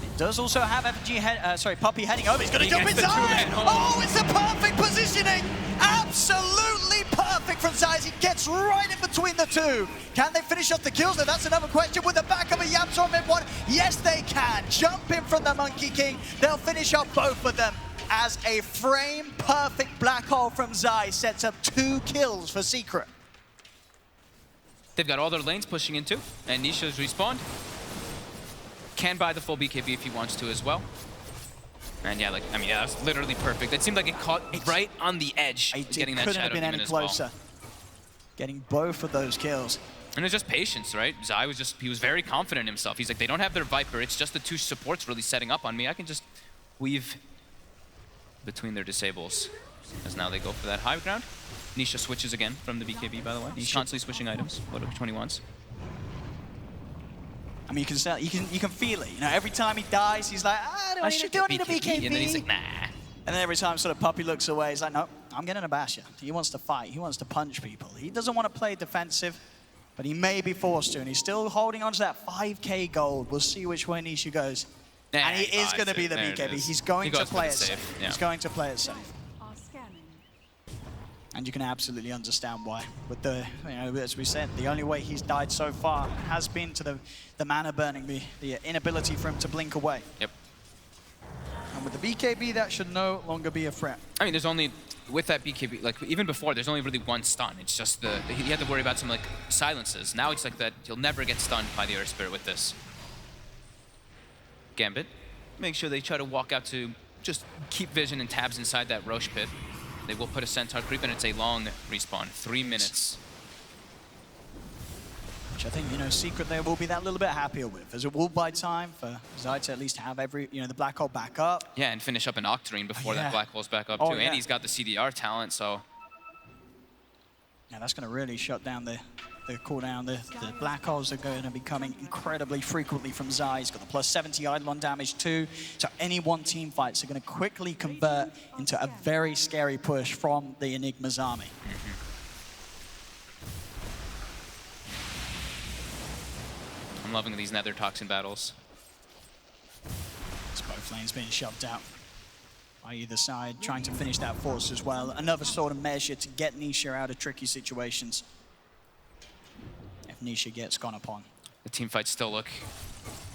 It does also have FNG Puppy heading over. He's going to jump inside! Oh, it's a perfect positioning! Absolutely perfect from Zai as he gets right in between the two. Can they finish off the kills? Now that's another question with the back of a YapzOr mid one. Yes, they can. Jump in from the Monkey King. They'll finish off both of them as a frame-perfect black hole from Zai sets up 2 kills for Secret. They've got all their lanes pushing into, and Nisha's respawned. Can buy the full BKB if he wants to as well. And yeah, that was literally perfect. It seemed like it caught right on the edge. Getting that Shadow Demon as well. Getting both of those kills. And it's just patience, right? Zai he was very confident in himself. He's like, they don't have their Viper. It's just the 2 supports really setting up on me. I can just weave between their disables. As now they go for that high ground. Nisha switches again from the BKB, by the way. He's constantly switching items, which one he wants. I mean, you can feel it. You know, every time he dies, he's like, do I need a BKB? And then he's like, nah. And then every time sort of Puppy looks away, he's like, no, I'm getting a Basher. He wants to fight. He wants to punch people. He doesn't want to play defensive, but he may be forced to. And he's still holding on to that 5k gold. We'll see which way Nisha goes. And he is going to be the BKB. He's going to play it safe. He's going to play it safe. And you can absolutely understand why. With the, as we said, the only way he's died so far has been to the mana burning, the inability for him to blink away. Yep. And with the BKB, that should no longer be a threat. I mean, there's only, with that BKB, like even before, there's only really 1 stun. It's just he had to worry about some like silences. Now it's like that, he'll never get stunned by the Earth Spirit with this. Gambit, make sure they try to walk out to just keep vision and tabs inside that Roche pit. They will put a Centaur creep, and it's a long respawn, 3 minutes. which I think, you know, Secret there will be that little bit happier with, as it will buy time for Zai to at least have every, you know, the black hole back up. Yeah, and finish up an Octarine before that black hole's back up too. And he's got the CDR talent, so. Yeah, that's going to really shut down the cooldown. The black holes are going to be coming incredibly frequently from Zai. He's got the plus 70 Eidolon damage too. So any one team fights are going to quickly convert into a very scary push from the Enigma's army. I'm loving these Nether Toxin battles. It's both lanes being shoved out by either side, trying to finish that force as well. Another sort of measure to get Nisha out of tricky situations if Nisha gets gone upon. The team fights still look,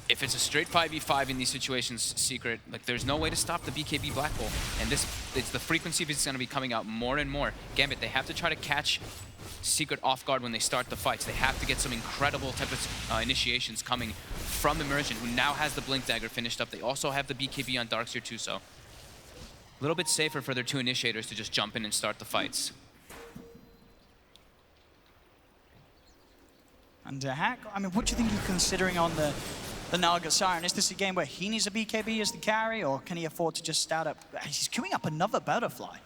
if it's a straight 5v5 in these situations, Secret, like there's no way to stop the BKB black hole. And it's the frequency of it's going to be coming out more and more. Gambit, they have to try to catch Secret off guard when they start the fights. They have to get some incredible type of initiations coming from Immersion, who now has the Blink Dagger finished up. They also have the BKB on Darkseer too, so a little bit safer for their two initiators to just jump in and start the fights. And Hack, I mean, what do you think you're considering on the Naga Siren? Is this a game where he needs a BKB as the carry, or can he afford to just start up? He's queuing up another Butterfly.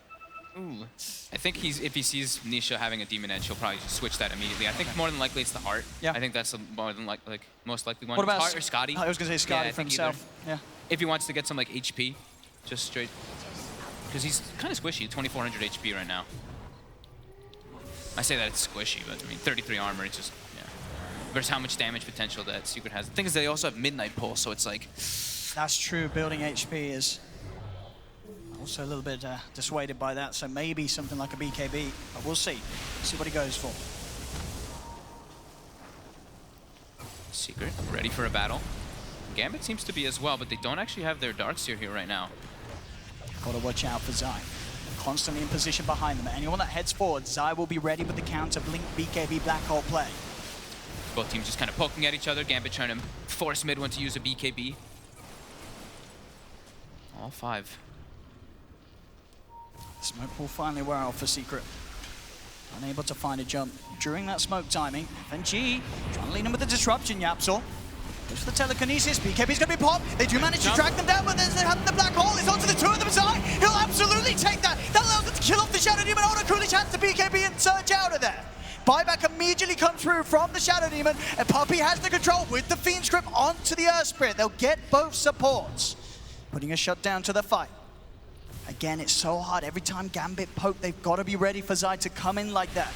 Ooh. I think if he sees Nisha having a Demon Edge, he'll probably just switch that immediately. I think more than likely it's the Heart. Yeah. I think that's the more than most likely one. What about Heart or Scotty? I was going to say Scotty for himself. Either. Yeah. If he wants to get some like HP, just straight, because he's kind of squishy, 2400 HP right now. I say that it's squishy, but I mean 33 armor, it's just, yeah. Versus how much damage potential that Secret has. The thing is they also have Midnight Pulse, so it's like... That's true, building HP is also a little bit dissuaded by that, so maybe something like a BKB, but we'll see. See what he goes for. Secret, ready for a battle. Gambit seems to be as well, but they don't actually have their Darkseer here right now. Got to watch out for Zai. Constantly in position behind them. Anyone that heads forward, Zai will be ready with the counter Blink BKB Black Hole play. Both teams just kind of poking at each other. Gambit trying to force mid one to use a BKB. All five. Smoke will finally wear off for Secret. Unable to find a jump during that smoke timing. FNG trying to lean in with the disruption, Yapsor. Goes for the telekinesis. BKB's going to be popped. They do manage to track them down, but there's the black hole. It's onto the two of them side. He'll absolutely take that. That allows him to kill off the Shadow Demon. Oh, no, Coolidge hands the BKB and surge out of there. Buyback immediately comes through from the Shadow Demon, and Puppey has the control with the Fiend Script onto the Earth Spirit. They'll get both supports, putting a shutdown to the fight. Again, it's so hard. Every time Gambit poke, they've got to be ready for Zai to come in like that.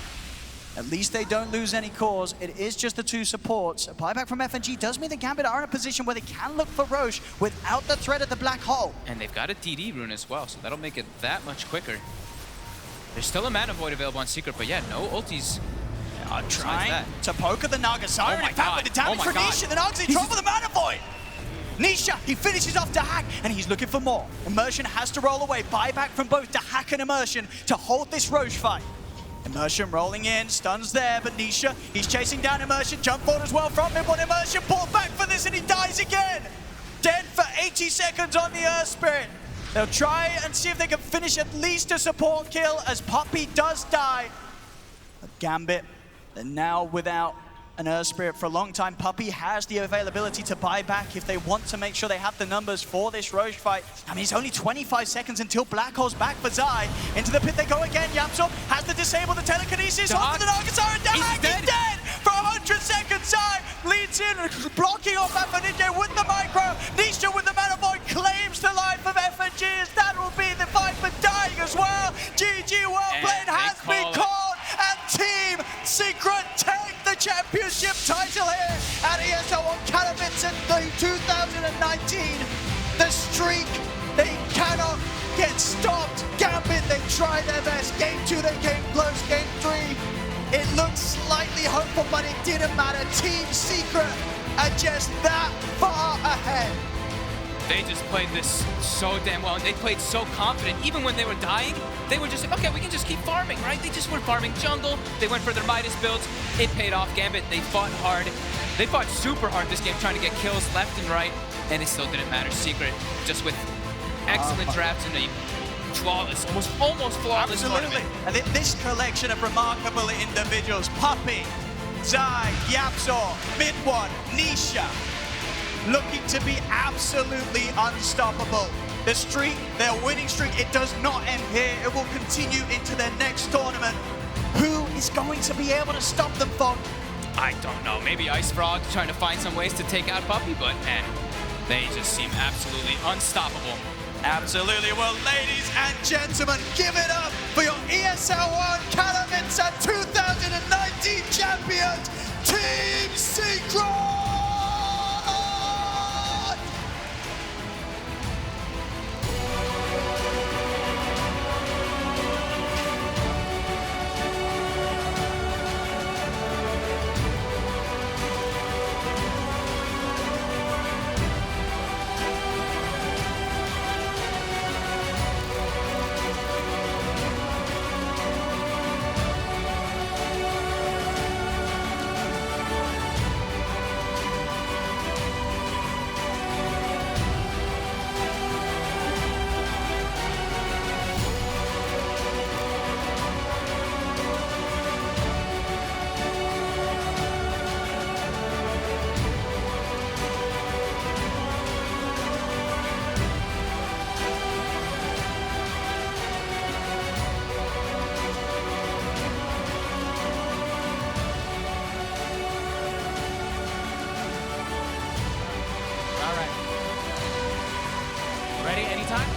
At least they don't lose any cores. It is just the two supports. A buyback from FNG does mean the Gambit are in a position where they can look for Roche without the threat of the black hole. And they've got a DD rune as well, so that'll make it that much quicker. There's still a Mana Void available on Secret, but yeah, no ultis. Trying to poke at the Naga Siren. In fact, with the damage from Nisha, the Naga's in trouble with the Mana Void. Nisha, he finishes off Dahak, and he's looking for more. Immersion has to roll away. Buyback from both Dahak and Immersion to hold this Roche fight. Immersion rolling in, stuns there, but Nisha, he's chasing down Immersion. Jump forward as well from him, but Immersion pulled back for this, and he dies again. Dead for 80 seconds on the Earth Spirit. They'll try and see if they can finish at least a support kill as Puppey does die. But Gambit, they're now without an Earth Spirit for a long time. Puppey has the availability to buy back if they want to make sure they have the numbers for this Roche fight. I mean, it's only 25 seconds until Black Hole's back for Zai. Into the pit they go again. Yapsor has to disable the telekinesis. Onto the Naga Siren. He's dead for 100 seconds. Zai leads in, blocking off FNG with the micro. Nisha with the Mana Void claims the life of FNG, as that will be the fight for dying as well. GG, well played, has been called, and Team Secret take the championship title here at ESL One Katowice in the 2019. The streak, they cannot get stopped. Gambit, they try their best. Game 2, they came close. Game 3, it looked slightly hopeful, but it didn't matter. Team Secret are just that far ahead. They just played this so damn well, and they played so confident. Even when they were dying, they were just like, okay, we can just keep farming, right? They just were farming jungle. They went for their Midas builds. It paid off. Gambit, they fought hard. They fought super hard this game, trying to get kills left and right, and it still didn't matter. Secret, just with excellent drafts and a flawless, almost flawless tournament. And this collection of remarkable individuals, Puppey, Zai, Yapzor, mid one, Nisha, looking to be absolutely unstoppable. The streak, their winning streak, it does not end here. It will continue into their next tournament. Who is going to be able to stop them, Fong? I don't know. Maybe Ice Frog trying to find some ways to take out Puppy, but man, they just seem absolutely unstoppable. Absolutely. Well, ladies and gentlemen, give it up for your ESL One Katowice 2019 champions, Team Secret! Ready anytime?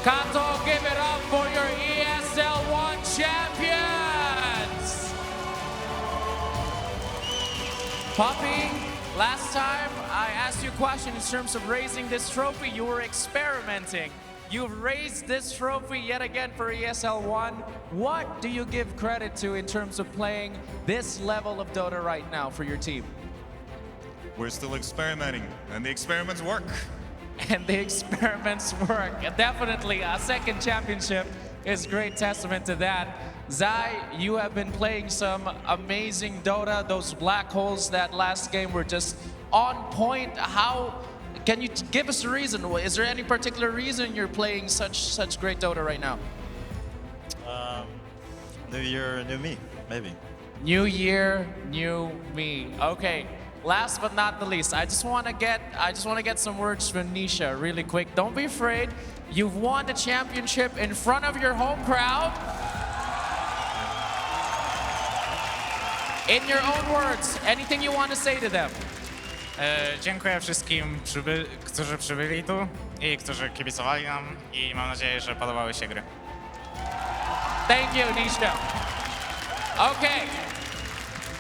Kato, give it up for your ESL One champions! Puppy, last time I asked you a question in terms of raising this trophy, you were experimenting. You've raised this trophy yet again for ESL One. What do you give credit to in terms of playing this level of Dota right now for your team? We're still experimenting, and the experiments work. And the experiments work. Definitely, a second championship is great testament to that. Zai, you have been playing some amazing Dota. Those black holes that last game were just on point. How can you give us a reason? Is there any particular reason you're playing such great Dota right now? New year, new me, maybe. New year, new me. Okay. Last but not the least, I just want to get some words from Nisha really quick. Don't be afraid. You've won the championship in front of your home crowd. In your own words, anything you want to say to them? Dziękuję wszystkim, którzy przybyli tu i którzy kibicowali nam i mam nadzieję, że podobały się gry. Thank you, Nisha. Okay,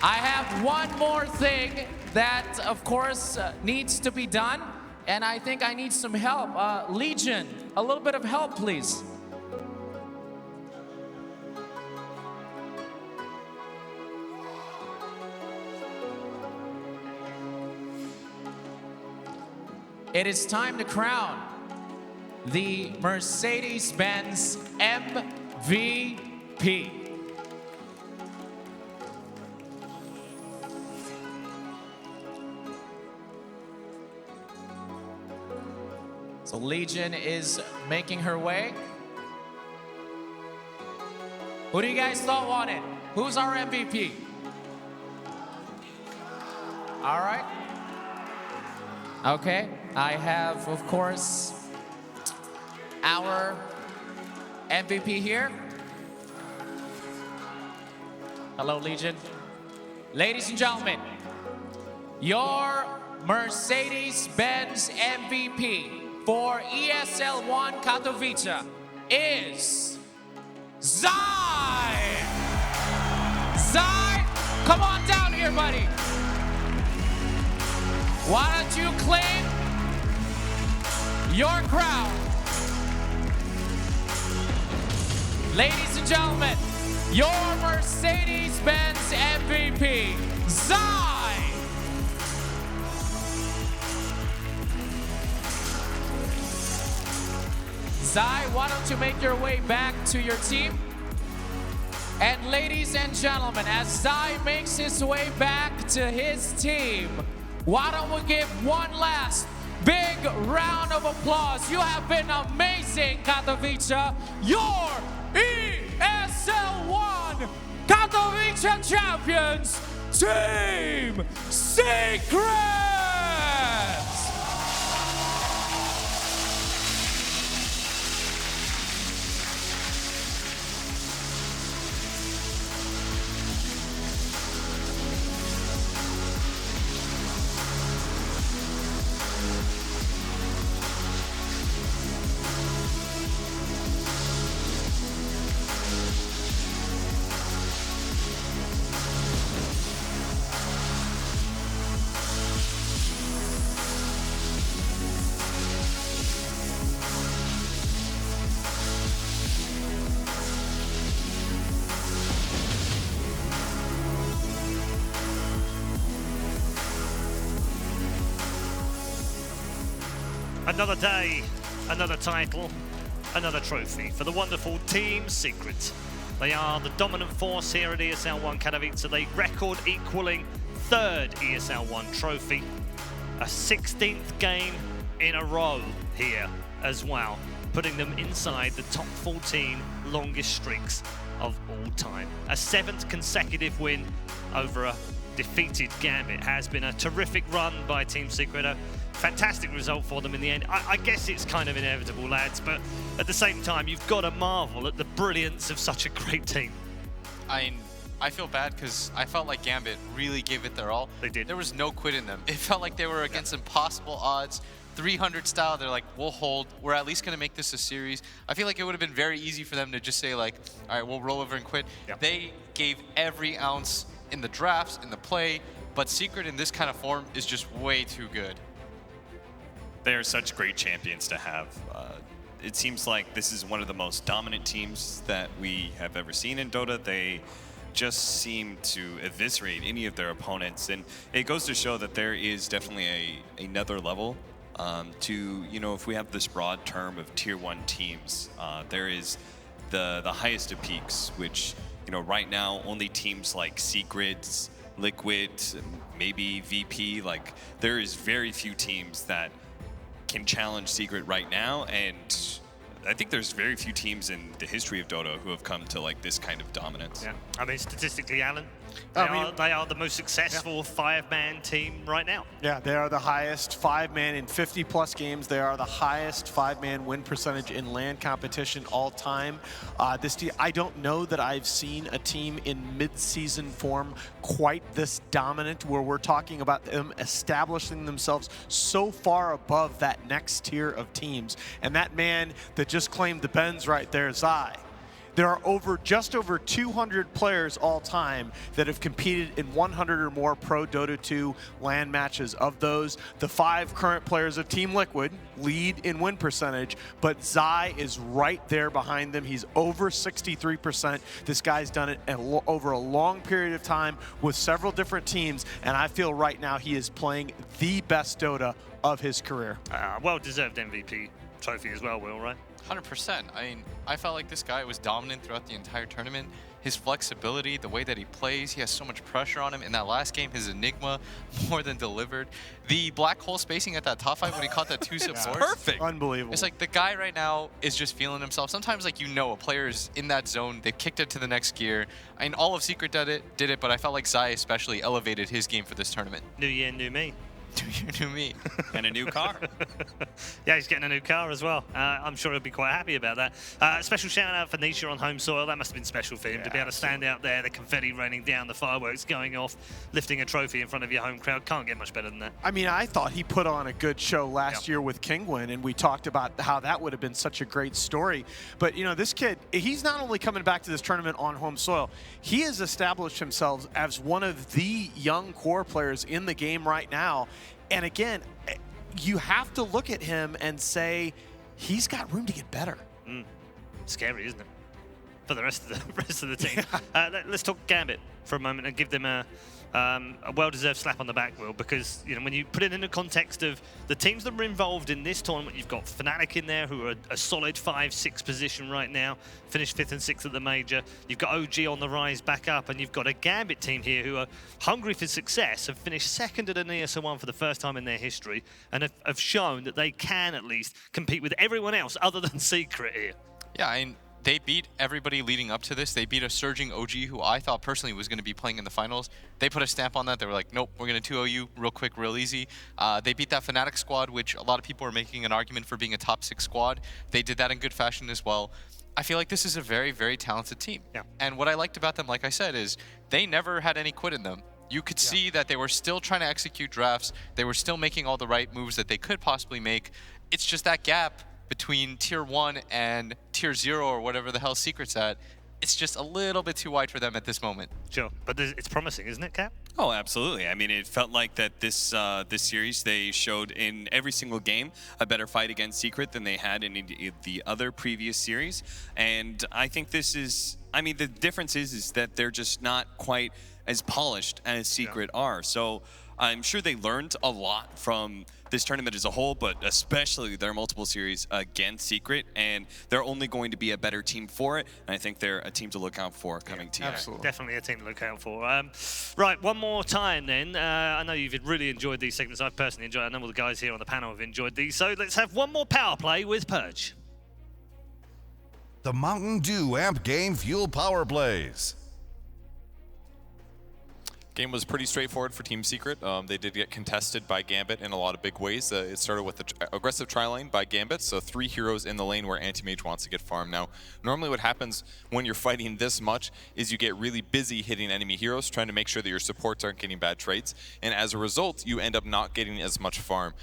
I have one more thing that, of course, needs to be done, and I think I need some help. Legion, a little bit of help, please. It is time to crown the Mercedes-Benz MVP. So Legion is making her way. Who do you guys thought won it? Who's our MVP? All right. Okay, I have, of course, our MVP here. Hello, Legion. Ladies and gentlemen, your Mercedes-Benz MVP for ESL One Katowice is Zai! Zai, come on down here, buddy. Why don't you claim your crown? Ladies and gentlemen, your Mercedes-Benz MVP, Zai! Zai, why don't you make your way back to your team? And ladies and gentlemen, as Zai makes his way back to his team, why don't we give one last big round of applause? You have been amazing, Katowice. Your Future champions, Team Secret! Another day, another title, another trophy for the wonderful Team Secret. They are the dominant force here at ESL One Katowice, they record equaling third ESL One trophy. A 16th game in a row here as well, putting them inside the top 14 longest streaks of all time. A 7th consecutive win over a defeated Gambit has been a terrific run by Team Secret. A fantastic result for them in the end. I guess it's kind of inevitable, lads, but at the same time, you've got to marvel at the brilliance of such a great team. I feel bad because I felt like Gambit really gave it their all. They did. There was no quit in them. It felt like they were against impossible odds. 300 style, they're like, we'll hold. We're at least going to make this a series. I feel like it would have been very easy for them to just say like, all right, we'll roll over and quit. Yep. They gave every ounce in the drafts, in the play, but Secret in this kind of form is just way too good. They are such great champions to have. It seems like this is one of the most dominant teams that we have ever seen in Dota. They just seem to eviscerate any of their opponents, and it goes to show that there is definitely another level to, you know, if we have this broad term of tier 1 teams, there is the highest of peaks, which, you know, right now only teams like Secrets, Liquid, maybe VP, like there is very few teams that can challenge Secret right now, and I think there's very few teams in the history of Dota who have come to like this kind of dominance. Yeah, I mean, statistically, Alan, they are the most successful 5-man team right now. Yeah, they are the highest 5-man in 50+ games. They are the highest 5-man win percentage in LAN competition all time. This team, I don't know that I've seen a team in mid-season form quite this dominant, where we're talking about them establishing themselves so far above that next tier of teams. And that man that just claimed the Benz right there, Zai. There are just over 200 players all time that have competed in 100 or more Pro Dota 2 LAN matches. Of those, the 5 current players of Team Liquid lead in win percentage, but Zai is right there behind them. He's over 63%. This guy's done it over a long period of time with several different teams, and I feel right now he is playing the best Dota of his career. Well-deserved MVP trophy as well, Will, right? 100%. I mean, I felt like this guy was dominant throughout the entire tournament. His flexibility, the way that he plays, he has so much pressure on him. In that last game, his Enigma more than delivered. The black hole spacing at that top 5 when he caught that 2 supports. Perfect. Unbelievable. It's like the guy right now is just feeling himself. Sometimes, like, you know, a player is in that zone, they've kicked it to the next gear. I mean, all of Secret did it, but I felt like Zai especially elevated his game for this tournament. New year, new me. New me. And a new car. Yeah, he's getting a new car as well. I'm sure he'll be quite happy about that. Special shout out for Nisha on home soil. That must have been special for him to be able to stand out there, the confetti raining down, the fireworks going off, lifting a trophy in front of your home crowd. Can't get much better than that. I mean, I thought he put on a good show last year with Kingwin, and we talked about how that would have been such a great story. But, you know, this kid, he's not only coming back to this tournament on home soil, he has established himself as one of the young core players in the game right now. And again, you have to look at him and say, he's got room to get better. Scary, isn't it? For the rest of the team. Let's talk Gambit for a moment and give them a well-deserved slap on the back, Will, because, you know, when you put it in the context of the teams that are involved in this tournament, you've got Fnatic in there, who are a solid 5-6 position right now, finished 5th and 6th at the major. You've got OG on the rise back up, and you've got a Gambit team here who are hungry for success, have finished 2nd at an ESL One for the first time in their history, and have shown that they can at least compete with everyone else other than Secret here. Yeah, I mean, they beat everybody leading up to this. They beat a surging OG who I thought personally was going to be playing in the finals. They put a stamp on that. They were like, nope, we're going to 2-0 you real quick, real easy. They beat that Fnatic squad, which a lot of people are making an argument for being a top 6 squad. They did that in good fashion as well. I feel like this is a very, very talented team. Yeah. And what I liked about them, like I said, is they never had any quit in them. You could see that they were still trying to execute drafts. They were still making all the right moves that they could possibly make. It's just that gap between tier 1 and tier 0 or whatever the hell Secret's at, it's just a little bit too wide for them at this moment. Sure, but it's promising, isn't it, Cap? Oh, absolutely. I mean, it felt like that this series, they showed in every single game a better fight against Secret than they had in the other previous series. And I think this is, I mean, the difference is that they're just not quite as polished as Secret are. So I'm sure they learned a lot from this tournament as a whole, but especially their multiple series against Secret, and they're only going to be a better team for it, and I think they're a team to look out for coming to you. Absolutely. Definitely a team to look out for. Right, one more time then. I know you've really enjoyed these segments. I've personally enjoyed it. I know all the guys here on the panel have enjoyed these, so let's have one more power play with Purge. The Mountain Dew Amp Game Fuel Power Plays. Game was pretty straightforward for Team Secret. They did get contested by Gambit in a lot of big ways. It started with the aggressive tri-lane by Gambit, so 3 heroes in the lane where Anti-Mage wants to get farmed. Now, normally what happens when you're fighting this much is you get really busy hitting enemy heroes, trying to make sure that your supports aren't getting bad trades, and as a result, you end up not getting as much farm.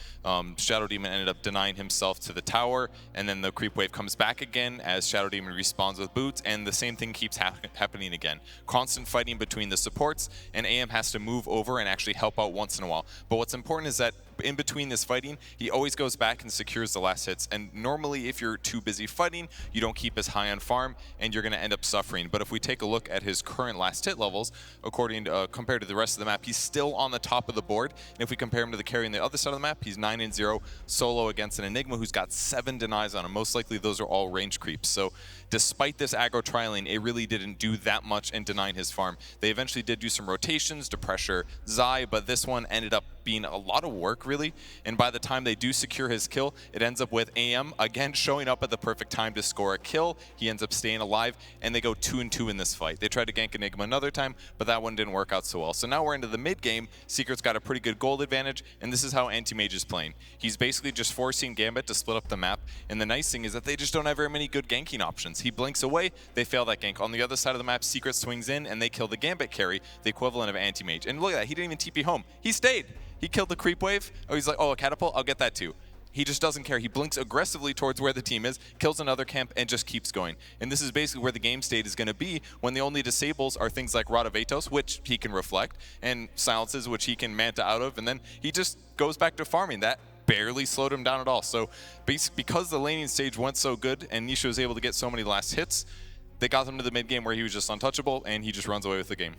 Shadow Demon ended up denying himself to the tower, and then the creep wave comes back again as Shadow Demon respawns with boots, and the same thing keeps happening again. Constant fighting between the supports, and AM has to move over and actually help out once in a while. But what's important is that in between this fighting, he always goes back and secures the last hits. And normally, if you're too busy fighting, you don't keep as high on farm, and you're going to end up suffering. But if we take a look at his current last hit levels, according to, compared to the rest of the map, he's still on the top of the board. And if we compare him to the carry on the other side of the map, he's 9-0 solo against an Enigma who's got 7 denies on him. Most likely, those are all range creeps. So despite this aggro trialing, it really didn't do that much in denying his farm. They eventually did do some rotations to pressure Zai, but this one ended up being a lot of work, really. And by the time they do secure his kill, it ends up with AM again showing up at the perfect time to score a kill. He ends up staying alive, and they go 2-2 in this fight. They tried to gank Enigma another time, but that one didn't work out so well. So now we're into the mid game. Secret's got a pretty good gold advantage, and this is how Anti-Mage is playing. He's basically just forcing Gambit to split up the map, and the nice thing is that they just don't have very many good ganking options. He blinks away, they fail that gank. On the other side of the map, Secret swings in, and they kill the Gambit carry, the equivalent of Anti-Mage. And look at that, he didn't even TP home. He stayed. He killed the creep wave. Oh, he's like, oh, a catapult? I'll get that too. He just doesn't care. He blinks aggressively towards where the team is, kills another camp, and just keeps going. And this is basically where the game state is going to be when the only disables are things like Rod of Atos, which he can reflect, and silences, which he can manta out of, and then he just goes back to farming. That barely slowed him down at all. So because the laning stage went so good and Nisha was able to get so many last hits, they got him to the mid game where he was just untouchable, and he just runs away with the game.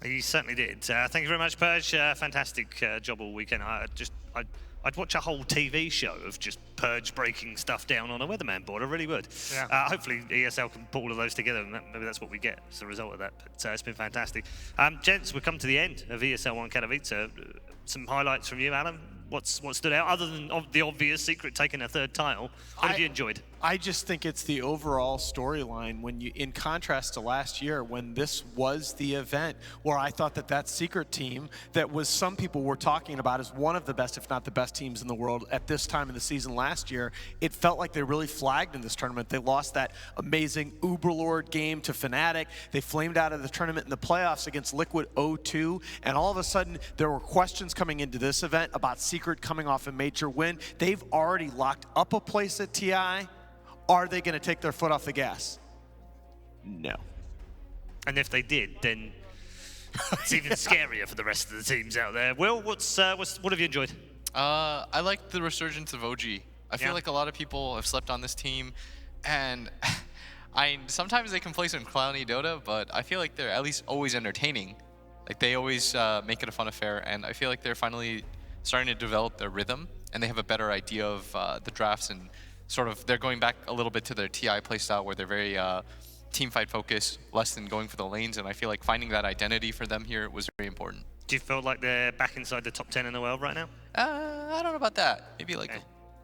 He certainly did. Thank you very much, Purge. Fantastic job all weekend. I'd watch a whole TV show of just Purge breaking stuff down on a weatherman board. I really would. Yeah. Hopefully ESL can put all of those together, and maybe that's what we get as a result of that. But it's been fantastic. Gents, we've come to the end of ESL One Katowice. Some highlights from you, Adam. What stood out, other than the obvious Secret taking a 3rd title? What have you enjoyed? I just think it's the overall storyline when you, in contrast to last year when this was the event where I thought that Secret team that was some people were talking about as one of the best, if not the best teams in the world at this time in the season last year, it felt like they really flagged in this tournament. They lost that amazing Uberlord game to Fnatic. They flamed out of the tournament in the playoffs against Liquid 0-2, and all of a sudden there were questions coming into this event about Secret coming off a major win. They've already locked up a place at TI. Are they going to take their foot off the gas? No. And if they did, then it's even scarier for the rest of the teams out there. Will, what have you enjoyed? I like the resurgence of OG. I feel like a lot of people have slept on this team, and sometimes they can play some clowny Dota, but I feel like they're at least always entertaining. Like they always make it a fun affair, and I feel like they're finally starting to develop their rhythm, and they have a better idea of the drafts, and sort of they're going back a little bit to their TI playstyle where they're very team fight focused, less than going for the lanes, and I feel like finding that identity for them here was very important. Do you feel like they're back inside the top 10 in the world right now? I don't know about that. Maybe like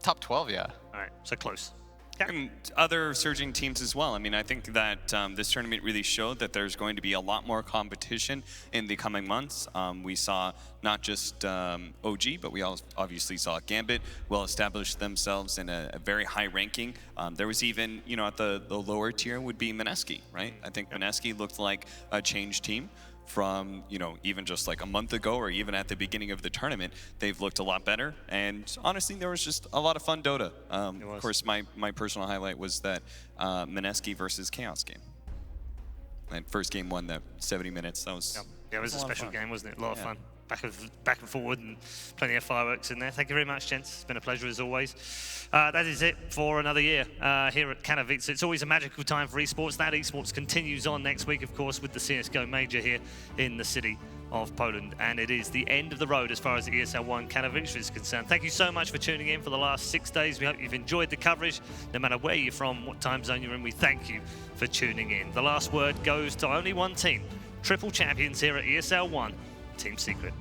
top 12, yeah. All right, so close. And other surging teams as well. I mean, I think that this tournament really showed that there's going to be a lot more competition in the coming months. We saw not just OG, but we also obviously saw Gambit well establish themselves in a very high ranking. There was even, you know, at the lower tier would be Mineski, right? I think Mineski looked like a changed team from, you know, even just like a month ago or even at the beginning of the tournament. They've looked a lot better, and honestly there was just a lot of fun Dota. Of course my personal highlight was that Mineski versus Chaos game. And first game won that 70 minutes. That was yeah, it was a special game, wasn't it? A lot of fun. Back and forward, and plenty of fireworks in there. Thank you very much, gents. It's been a pleasure as always. That is it for another year here at Katowice. It's always a magical time for esports. That esports continues on next week, of course, with the CSGO Major here in the city of Poland. And it is the end of the road as far as the ESL One Katowice is concerned. Thank you so much for tuning in for the last 6 days. We hope you've enjoyed the coverage. No matter where you're from, what time zone you're in, we thank you for tuning in. The last word goes to only one team. Triple champions here at ESL One, Team Secret.